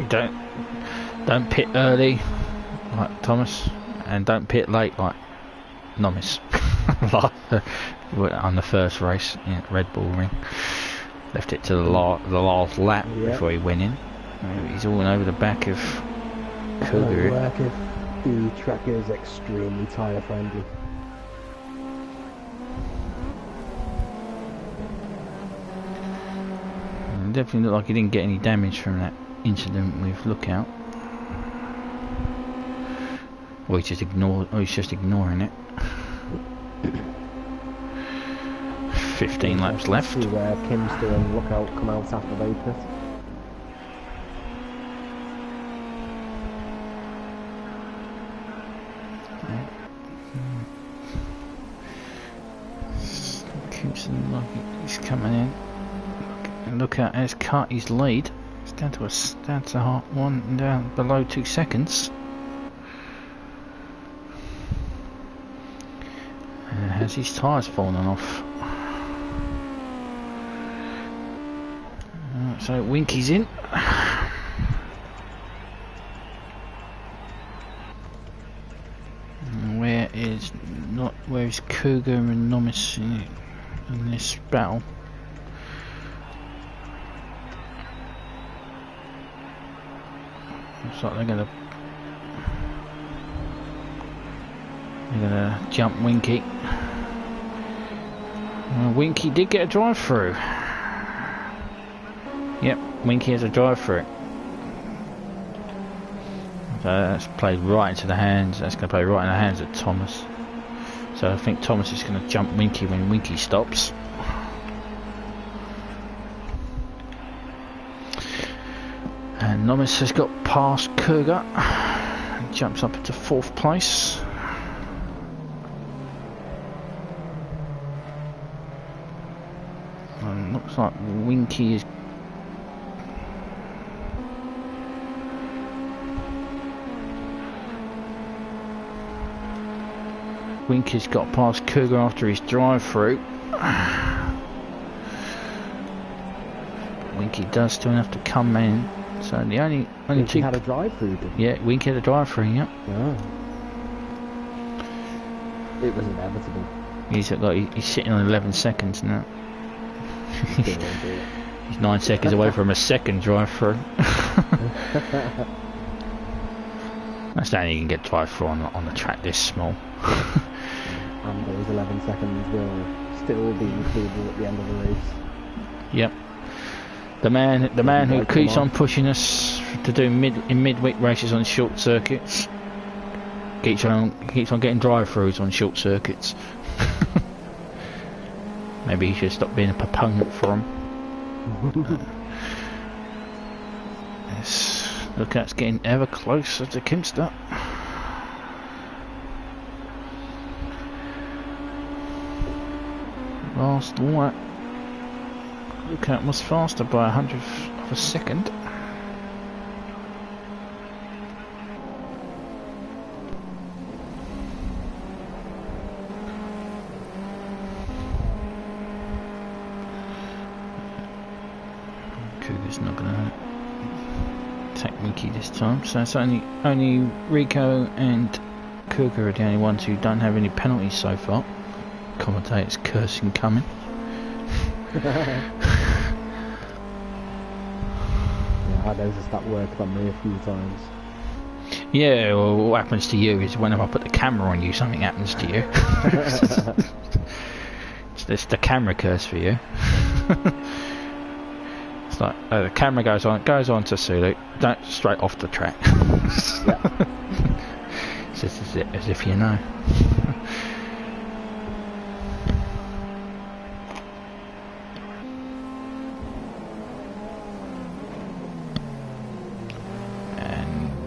S1: Don't pit early like Thomas, and don't pit late like Nomis. On the first race, Red Bull Ring, left it to the last lap before he went in. He's all over the back of Cougar.
S2: Work if the track is extremely tyre friendly.
S1: Definitely looked like he didn't get any damage from that incident with Lookout. Or he's just ignoring it. 15 laps left.
S2: See where Kim's doing. Look out, come out after Vapors.
S1: Kim's he's coming in. And look out, has cut his lead. It's down to down below 2 seconds. Has his tyres fallen off? So Winky's in. Where is Cougar and Nomis in this battle? Looks like they're gonna jump Winky. Winky did get a drive through. Yep, Winky has a drive through. So that's played right into the hands. That's going to play right in the hands of Thomas. So I think Thomas is going to jump Winky when Winky stops. And Nomis has got past Cougar. He jumps up into 4th place. And looks like Winky is Winky's got past Cougar after his drive-through. Winky does still have to come in. So the only
S2: Winky had a drive-through, didn't he?
S1: Yeah, Winky had a drive-through, yeah.
S2: Oh. It was inevitable.
S1: He's sitting on 11 seconds now. He's 9 seconds away from a second drive-through. That's the only you can get drive-through on the track this small.
S2: And those 11 seconds will still be included at the end of the race.
S1: Yep. The man who keeps on pushing us to do mid-week races on short circuits keeps on getting drive-throughs on short circuits. Maybe he should stop being a proponent for him. Yes. Look, it's getting ever closer to Kimster. Last lap, Lookout was faster by 100th of a second. Cougar's not going to attack Winky this time, so it's only Rico and Cougar are the only ones who don't have any penalties so far. Commentator's cursing coming.
S2: Yeah, I noticed that worked on me a few times.
S1: Yeah, well, what happens to you is whenever I put the camera on you, something happens to you. It's the camera curse for you. It's like the camera goes on to Sulu, don't straight off the track.
S2: Yeah.
S1: It's just as if you know.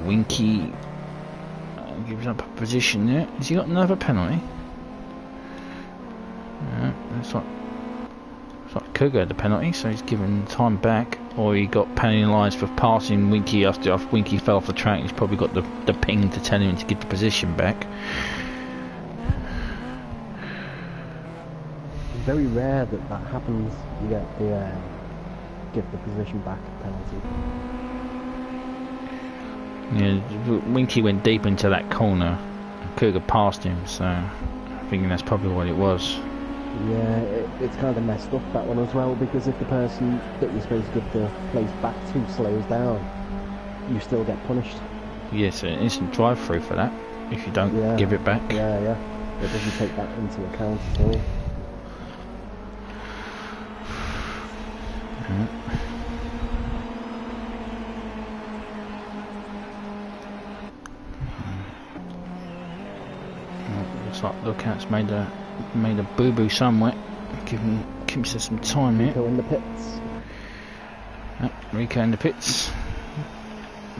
S1: Winky gives up a position there. Has he got another penalty? Yeah, it's like Cougar had the penalty, so he's given time back, or he got penalised for passing Winky after Winky fell off the track. He's probably got the ping to tell him to give the position back.
S2: It's very rare that happens. You get the give the position back penalty.
S1: Yeah, Winky went deep into that corner and Cougar passed him, so I'm thinking that's probably what it was.
S2: Yeah, it's kind of messed up, that one as well, because if the person that you're supposed to give the place back to slows down, you still get punished.
S1: Yes, an instant drive-through for that, if you don't give it back.
S2: Yeah, it doesn't take that into account at all.
S1: Looks like Lookout's made a boo-boo somewhere. Giving Kimster some time here.
S2: Rico in the pits.
S1: Rico in the pits.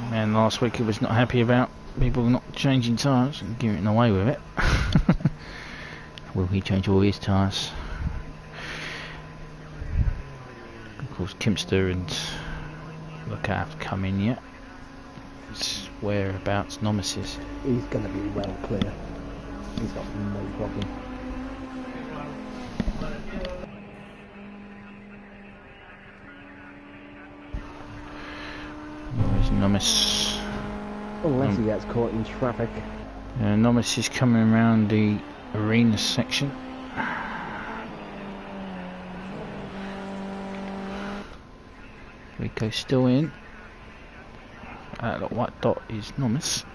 S1: Man, last week he was not happy about people not changing tyres and getting away with it. Will he change all his tyres? Of course, Kimster and Lookout have come in yet. It's whereabouts Nomis.
S2: He's going to be well clear. He's got no problem.
S1: Where's Nomis?
S2: Unless he gets caught in traffic.
S1: Nomis is coming around the arena section. Rico's still in. That little white dot is Nomis.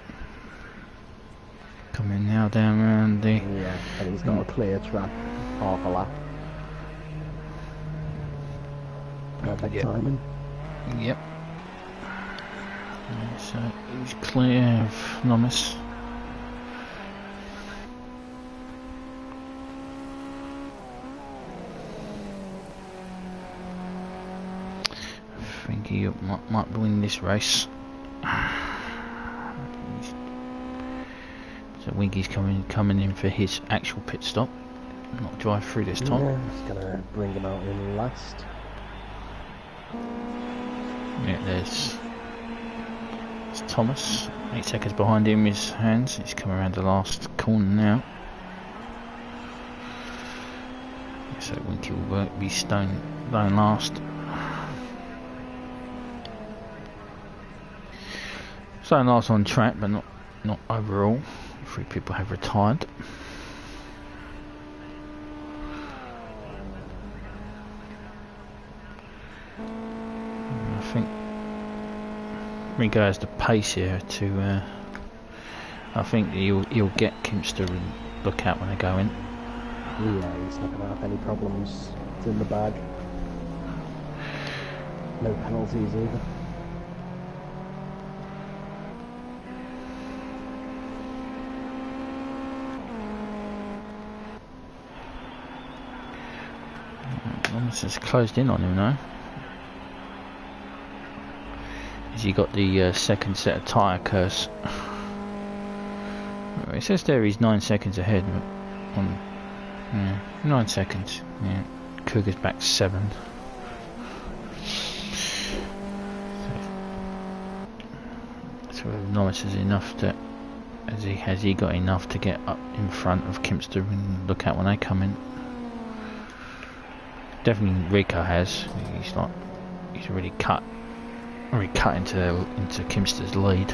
S1: Coming now down around the...
S2: Yeah, and he's got a clear track, half a lap. Perfect timing.
S1: Yep. So he's clear of Nomis. I think he might win this race. So Winky's coming in for his actual pit stop, not drive through this time.
S2: Yeah, it's gonna bring him out in last.
S1: Yeah, there's Thomas. 8 seconds behind him is Hans. He's coming around the last corner now. So Winky will be stone last. Stone last on track, but not overall. 3 people have retired. I think Rico has the pace here to. I think he'll get Kimster and Lookout when they go in.
S2: Yeah, he's not going to have any problems. It's in the bag. No penalties either.
S1: Almost has closed in on him now. Has he got the second set of tyre curse? It says there he's 9 seconds ahead. Yeah, 9 seconds. Yeah, Cougar's back 7. So Nomis is enough to. Has he got enough to get up in front of Kimster and Lookout when they come in? Definitely Rico has. He's already cut into Kimster's lead.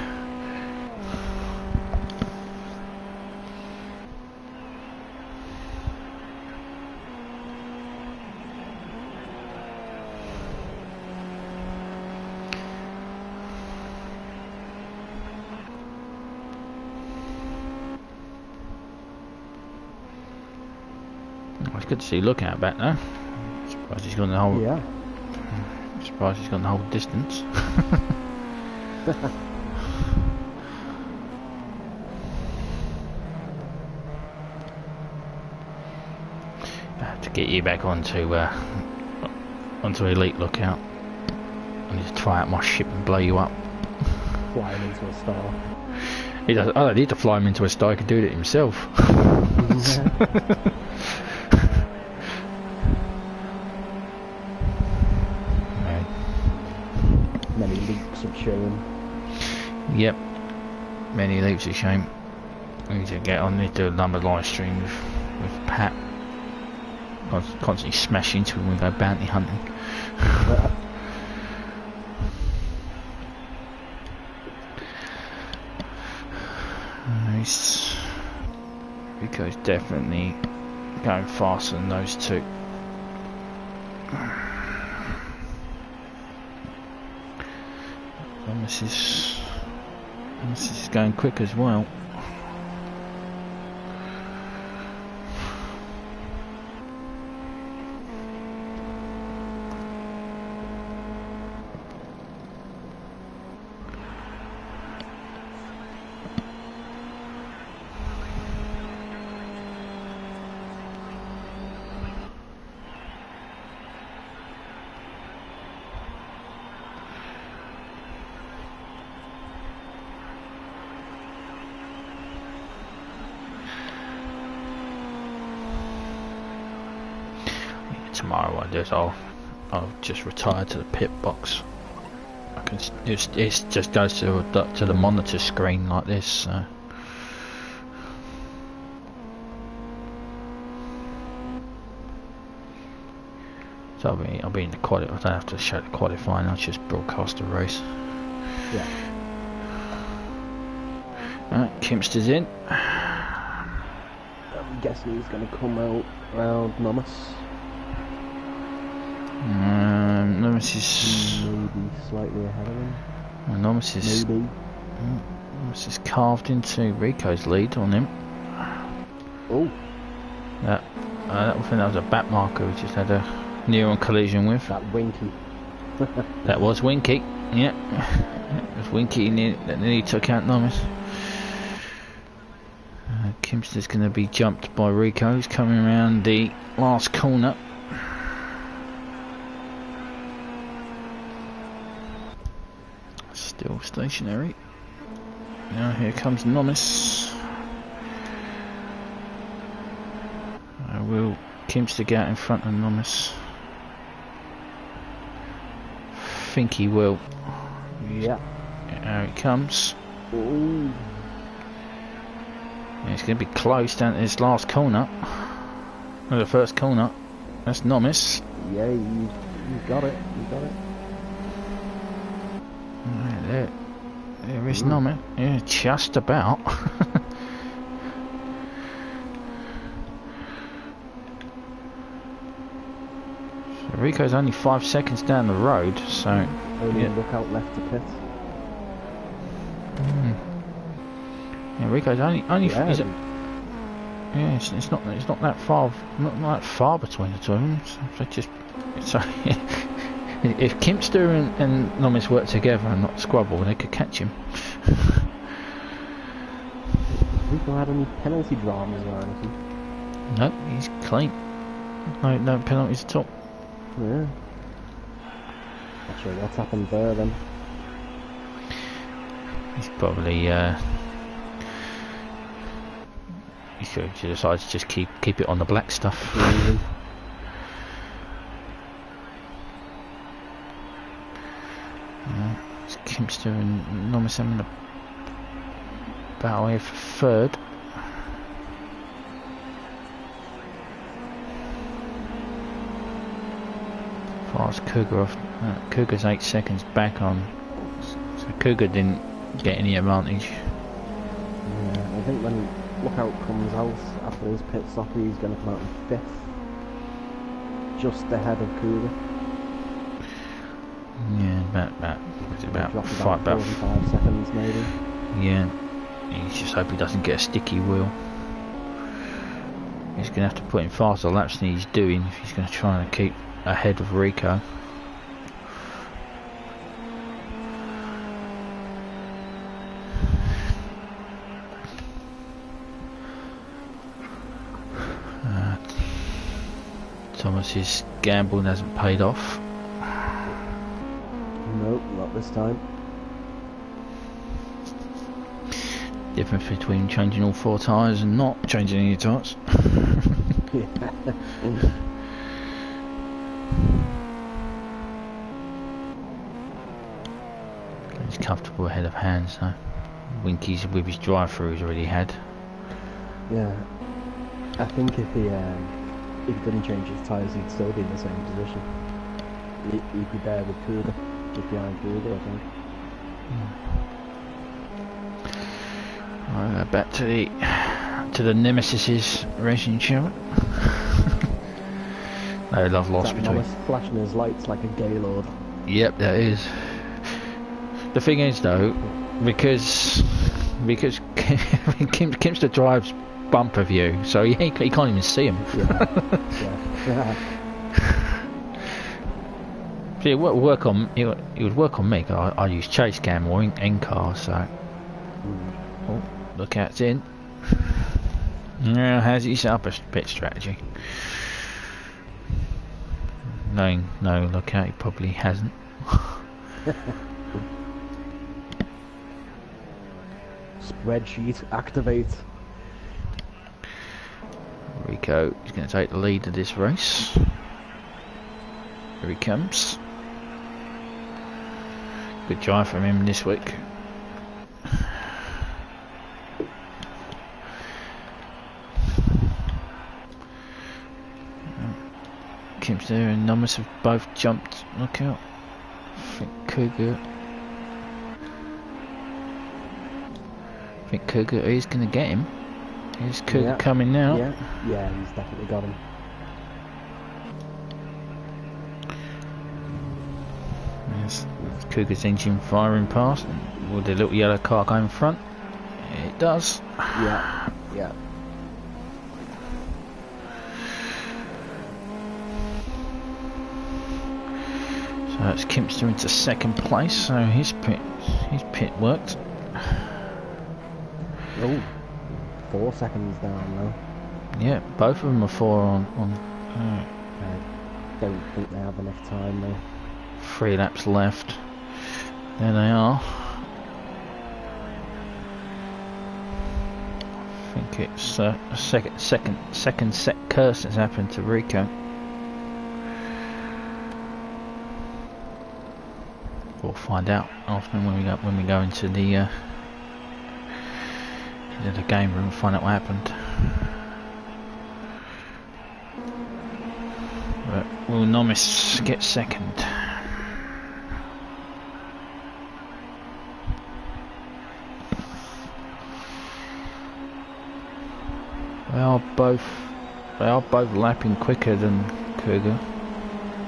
S1: Well, it's good to see Lookout back there. Surprised he's gone the whole.
S2: Yeah.
S1: Surprised he's gone the whole distance. I have to get you back onto Elite Lookout. I need to try out my ship and blow you up.
S2: Fly him into a star.
S1: He does. I don't need to fly him into a star. He can do it himself.
S2: Many leaps of shame.
S1: Yep, many leaps of shame. We need to get on. Need to do another live stream with Pat. Constantly smash into him when we go bounty hunting. Rico's definitely going faster than those two. And this is going quick as well. tomorrow what I do is I'll just retire to the pit box. I can it just goes to the monitor screen like this. So. So I'll be in the qualifying. I don't have to show the qualifying. I'll just broadcast the race.
S2: Yeah.
S1: Alright, Kimster's in.
S2: I'm guessing he's going to come out around Nomus.
S1: Nomus is
S2: maybe slightly ahead of him.
S1: Nomus is
S2: maybe.
S1: Nomus is carved into Rico's lead on him.
S2: Oh.
S1: I think that was a back marker we just had a near-on collision with.
S2: That Winky.
S1: That was Winky. Yeah. It was Winky that nearly took out Nomus. Kimster's going to be jumped by Rico. He's coming around the last corner. Still stationary. Now here comes Nomus. Will Kimster get out in front of Nomus? Think he will.
S2: Yeah.
S1: Here he comes.
S2: Ooh.
S1: Yeah, it's going to be close down to this last corner. Or the first corner. That's Nomus.
S2: Yeah, you got it. You got it.
S1: Right there is Nomus. Yeah, just about. So Rico's only 5 seconds down the road, so
S2: Only
S1: yeah.
S2: look out left to pit.
S1: Yeah, Rico's only
S2: Yeah.
S1: yeah, it's not that far between the two of them. So if Kimster and Nomus work together and not squabble, they could catch him.
S2: Rico had any penalty dramas or anything?
S1: No, he's clean. No penalties at all.
S2: Yeah. Not sure what's happened there then.
S1: He's probably he decides to just keep it on the black stuff. It's Kimster and Nomus having a battle here for third. Fast Cougar off. Cougar's 8 seconds back on. So Cougar didn't get any advantage.
S2: Yeah, I think when Lookout comes out after his pit stop, he's going to come out in 5th. Just ahead of Cougar.
S1: Yeah, about
S2: 45 seconds maybe.
S1: Yeah, he's just hope he doesn't get a sticky wheel. He's going to have to put in faster laps than he's doing if he's going to try and keep ahead of Rico. Thomas's gamble hasn't paid off.
S2: Nope, not this time.
S1: Difference between changing all 4 tyres and not changing any tyres. He's comfortable ahead of Hans though. Winky's with his drive-through he's already had.
S2: Yeah, I think if he didn't change his tyres, he'd still be in the same position. He'd be there with Cougar, just behind Cougar, I think.
S1: Right, back to the Nemesis's racing show. No love lost between.
S2: Nomus flashing his lights like a gaylord.
S1: Yep, that is. The thing is though, because Kimster drives bumper view, so he can't even see him.
S2: Yeah.
S1: See, it would work on me. I use chase cam or in car, so. Oh, Lookout's in. Now, how's he set up a pit strategy? No, Lookout, he probably hasn't.
S2: Spreadsheet activate.
S1: Rico is going to take the lead of this race. Here he comes. Good drive from him this week. Kim's there and Numbers have both jumped. Look out. I think Cougar is going to get him. Here's Cougar coming now.
S2: Yeah, he's definitely got him.
S1: There's Cougar's engine firing past. With the little yellow car going in front. It does.
S2: Yeah.
S1: So that's Kimpster into second place, so his pit worked.
S2: Oh, 4 seconds down now.
S1: Yeah, both of them are 4 on.
S2: I don't think they have enough time though.
S1: 3 laps left. There they are. I think it's a second set curse that's happened to Rico. We'll find out after when we go into the game room and find out what happened. But will Nomis get second? They are both lapping quicker than Cougar.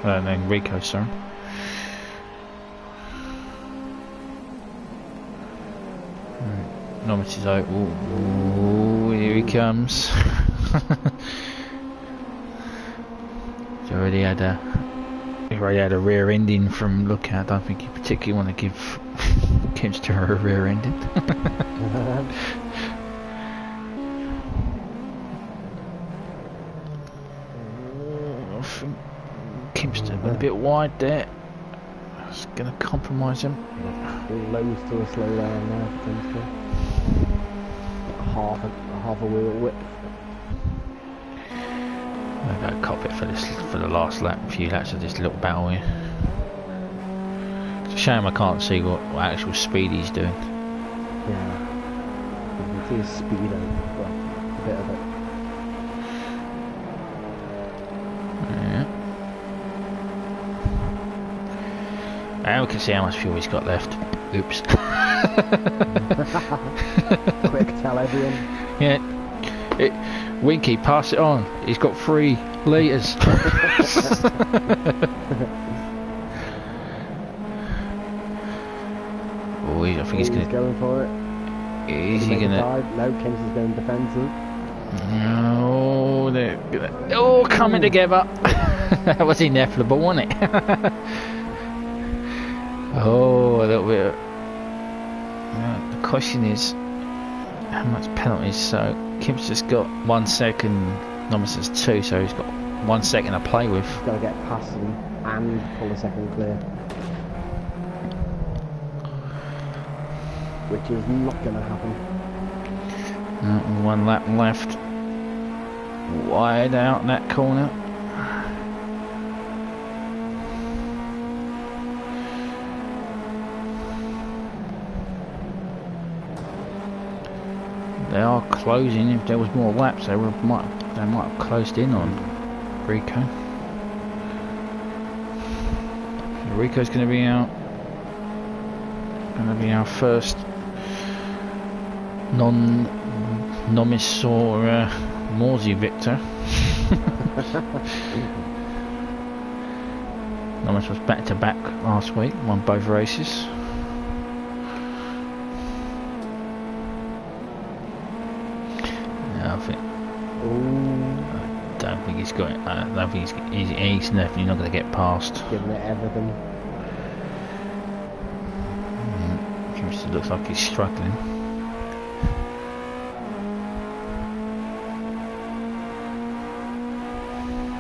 S1: Than Rico, sorry. Nomis is out. Ooh, here he comes. He's already had a rear ending from Lookout. I don't think you particularly want to give Kimster a rear ending. I think Kimster went a bit wide there. It's going to compromise him.
S2: Lows to a slow down there, potentially. Half a wheel width.
S1: I'll go cop it for the last lap, a few laps of this little battle here. It's a shame I can't see what actual speed he's doing.
S2: Yeah. You can see his speed but a bit of it.
S1: Yeah. And we can see how much fuel he's got left. Oops.
S2: Quick, tell everyone.
S1: Yeah. Winky, pass it on. He's got 3 litres. Oh, I think he's
S2: going for it.
S1: Is he gonna?
S2: No, Kim's is going defensive.
S1: No, they're gonna. Oh, coming together. That was inevitable, wasn't it? Oh, a little bit. The question is, how much penalties? So Kim's just got 1 second. Nomis has 2, so he's got 1 second to play with.
S2: He's got to get past them and pull a second clear, which is not going to happen.
S1: 1 lap left. Wide out in that corner. They are closing. If there was more laps, they might have closed in on Rico. Rico's going to be our first non-Nomis or Morsey victor. Nomis was back to back last week, won both races. I don't think he's got it. I don't think he's definitely not going to get past.
S2: Giving it everything.
S1: It looks like he's struggling.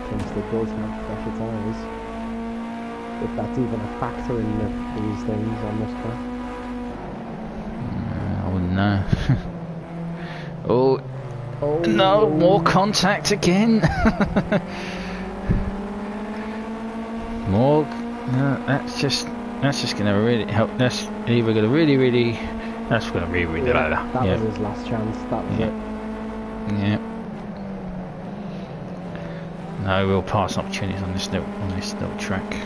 S2: Kimster does have pressure tyres. If that's even a factor in these things on this track.
S1: I wouldn't know. Oh no, more contact again. More. No, that's just gonna really help. That's either gonna really. That's gonna really
S2: That
S1: yeah.
S2: was his last chance. That was it.
S1: Yeah. No real passing opportunities on this little track.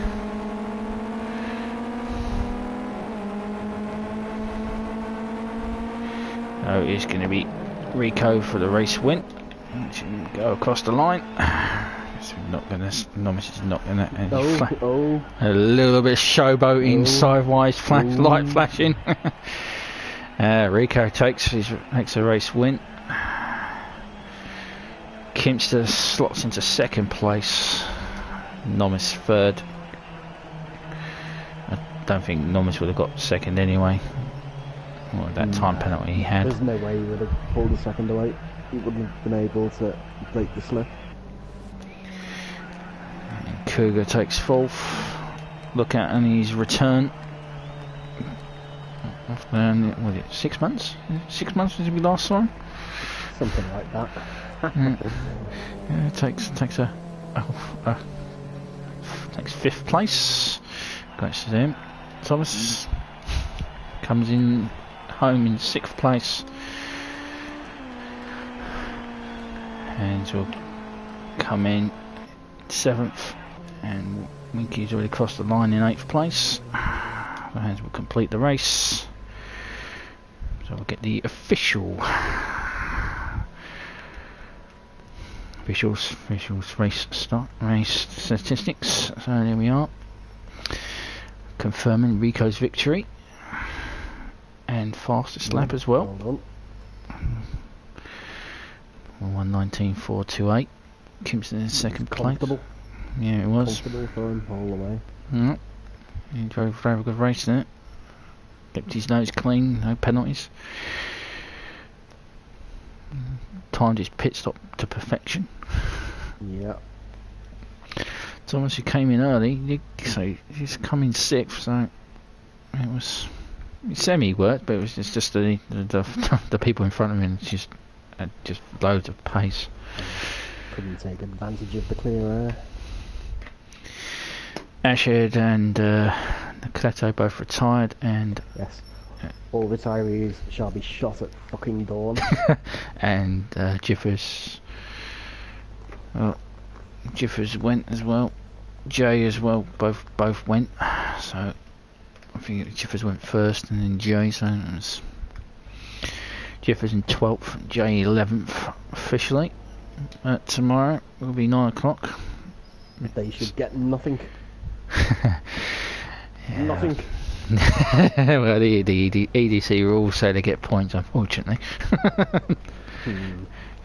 S1: So it's going to be Rico for the race win. Go across the line. So not going to. Nomis is not going to. A little bit of showboating, sideways light flashing. Rico takes a race win. Kimster slots into second place. Nomis third. I don't think Nomis would have got second anyway. Well, that time penalty he had.
S2: There's no way he would have pulled a second away. He wouldn't have been able to break the slip.
S1: And Cougar takes fourth. Look at his return. After, was it 6 months? 6 months since we last saw him?
S2: Something like that.
S1: Yeah, takes fifth place. Goes to him. Thomas comes in home in sixth place. Hands will come in seventh, and Winky's already crossed the line in eighth place. Hands will complete the race. So we'll get the official race statistics. So there we are, confirming Rico's victory and fastest lap as well.
S2: Well done.
S1: 1:19.428. Kimson in second place. Yeah, it was.
S2: Comfortable for him all the way.
S1: He drove a very good race in it. Kept his nose clean, no penalties. Timed his pit stop to perfection.
S2: Yeah.
S1: Thomas, who came in early, he's come in sixth, so it was semi worked, but it was just the people in front of him just had just loads of pace.
S2: Couldn't take advantage of the clear air.
S1: Ashhead and Cleto both retired, and
S2: yes, all retirees shall be shot at fucking dawn.
S1: and Jiffers went as well. Jay as well, both went. So I think Jiffers went first, and then Jay. So it was Jiffers in 12th, Jay 11th officially. Tomorrow will be 9 o'clock.
S2: They should get nothing. Nothing.
S1: Well, the EDC rules say they get points, unfortunately.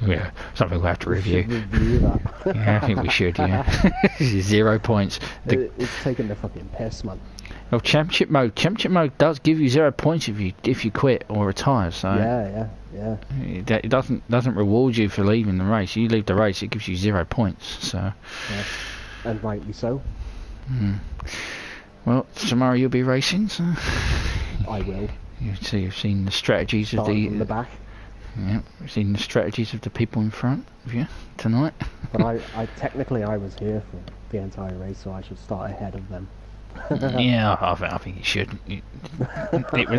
S1: Yeah, something we'll have to review.
S2: Review that.
S1: Yeah, I think we should. Yeah, 0 points.
S2: It's taking the fucking piss, man.
S1: Well, championship mode does give you 0 points if you quit or retire. So
S2: yeah.
S1: It doesn't reward you for leaving the race. You leave the race, it gives you 0 points. So.
S2: Yes. And rightly so.
S1: Well, tomorrow you'll be racing, so
S2: I will.
S1: You've seen the strategies
S2: Starting from the back.
S1: Yeah, you've seen the strategies of the people in front of you tonight.
S2: But I technically was here for the entire race, so I should start ahead of them.
S1: Yeah, I think you should.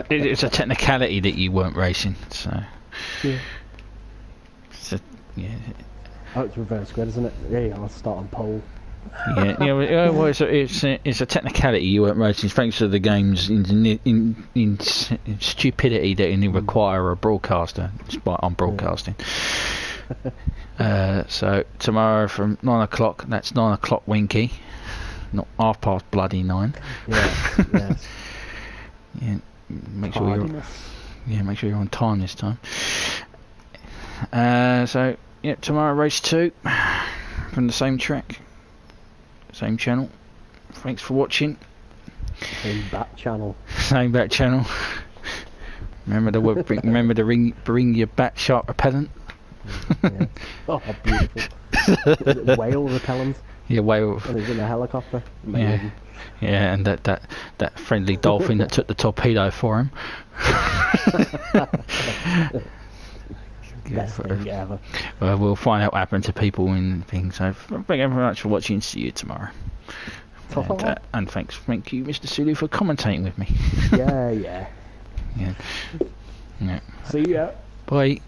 S1: It's a technicality that you weren't racing, so.
S2: Yeah.
S1: Yeah.
S2: Oh, it's reverse grid, isn't it? Yeah, I'll start on pole.
S1: Yeah. Well, it's a technicality you weren't racing. Thanks to the game's in stupidity that they require a broadcaster. I'm broadcasting. So tomorrow from 9 o'clock. That's 9 o'clock Winky, not 9:30.
S2: Yes.
S1: Yeah. Make sure you're on time this time. So yeah, tomorrow race 2 from the same track. Same channel. Thanks for watching.
S2: Same back channel.
S1: Remember to bring your bat shark repellent.
S2: Yeah. Oh, beautiful. Whale repellent.
S1: Yeah, whale.
S2: And he's in a helicopter.
S1: Yeah, and that friendly dolphin that took the torpedo for him.
S2: Best thing ever.
S1: Well, we'll find out what happened to people and things. So thank you very much for watching. See you tomorrow. And thank you, Mr. Sulu, for commentating with me.
S2: Yeah.
S1: Yeah.
S2: See ya.
S1: Bye.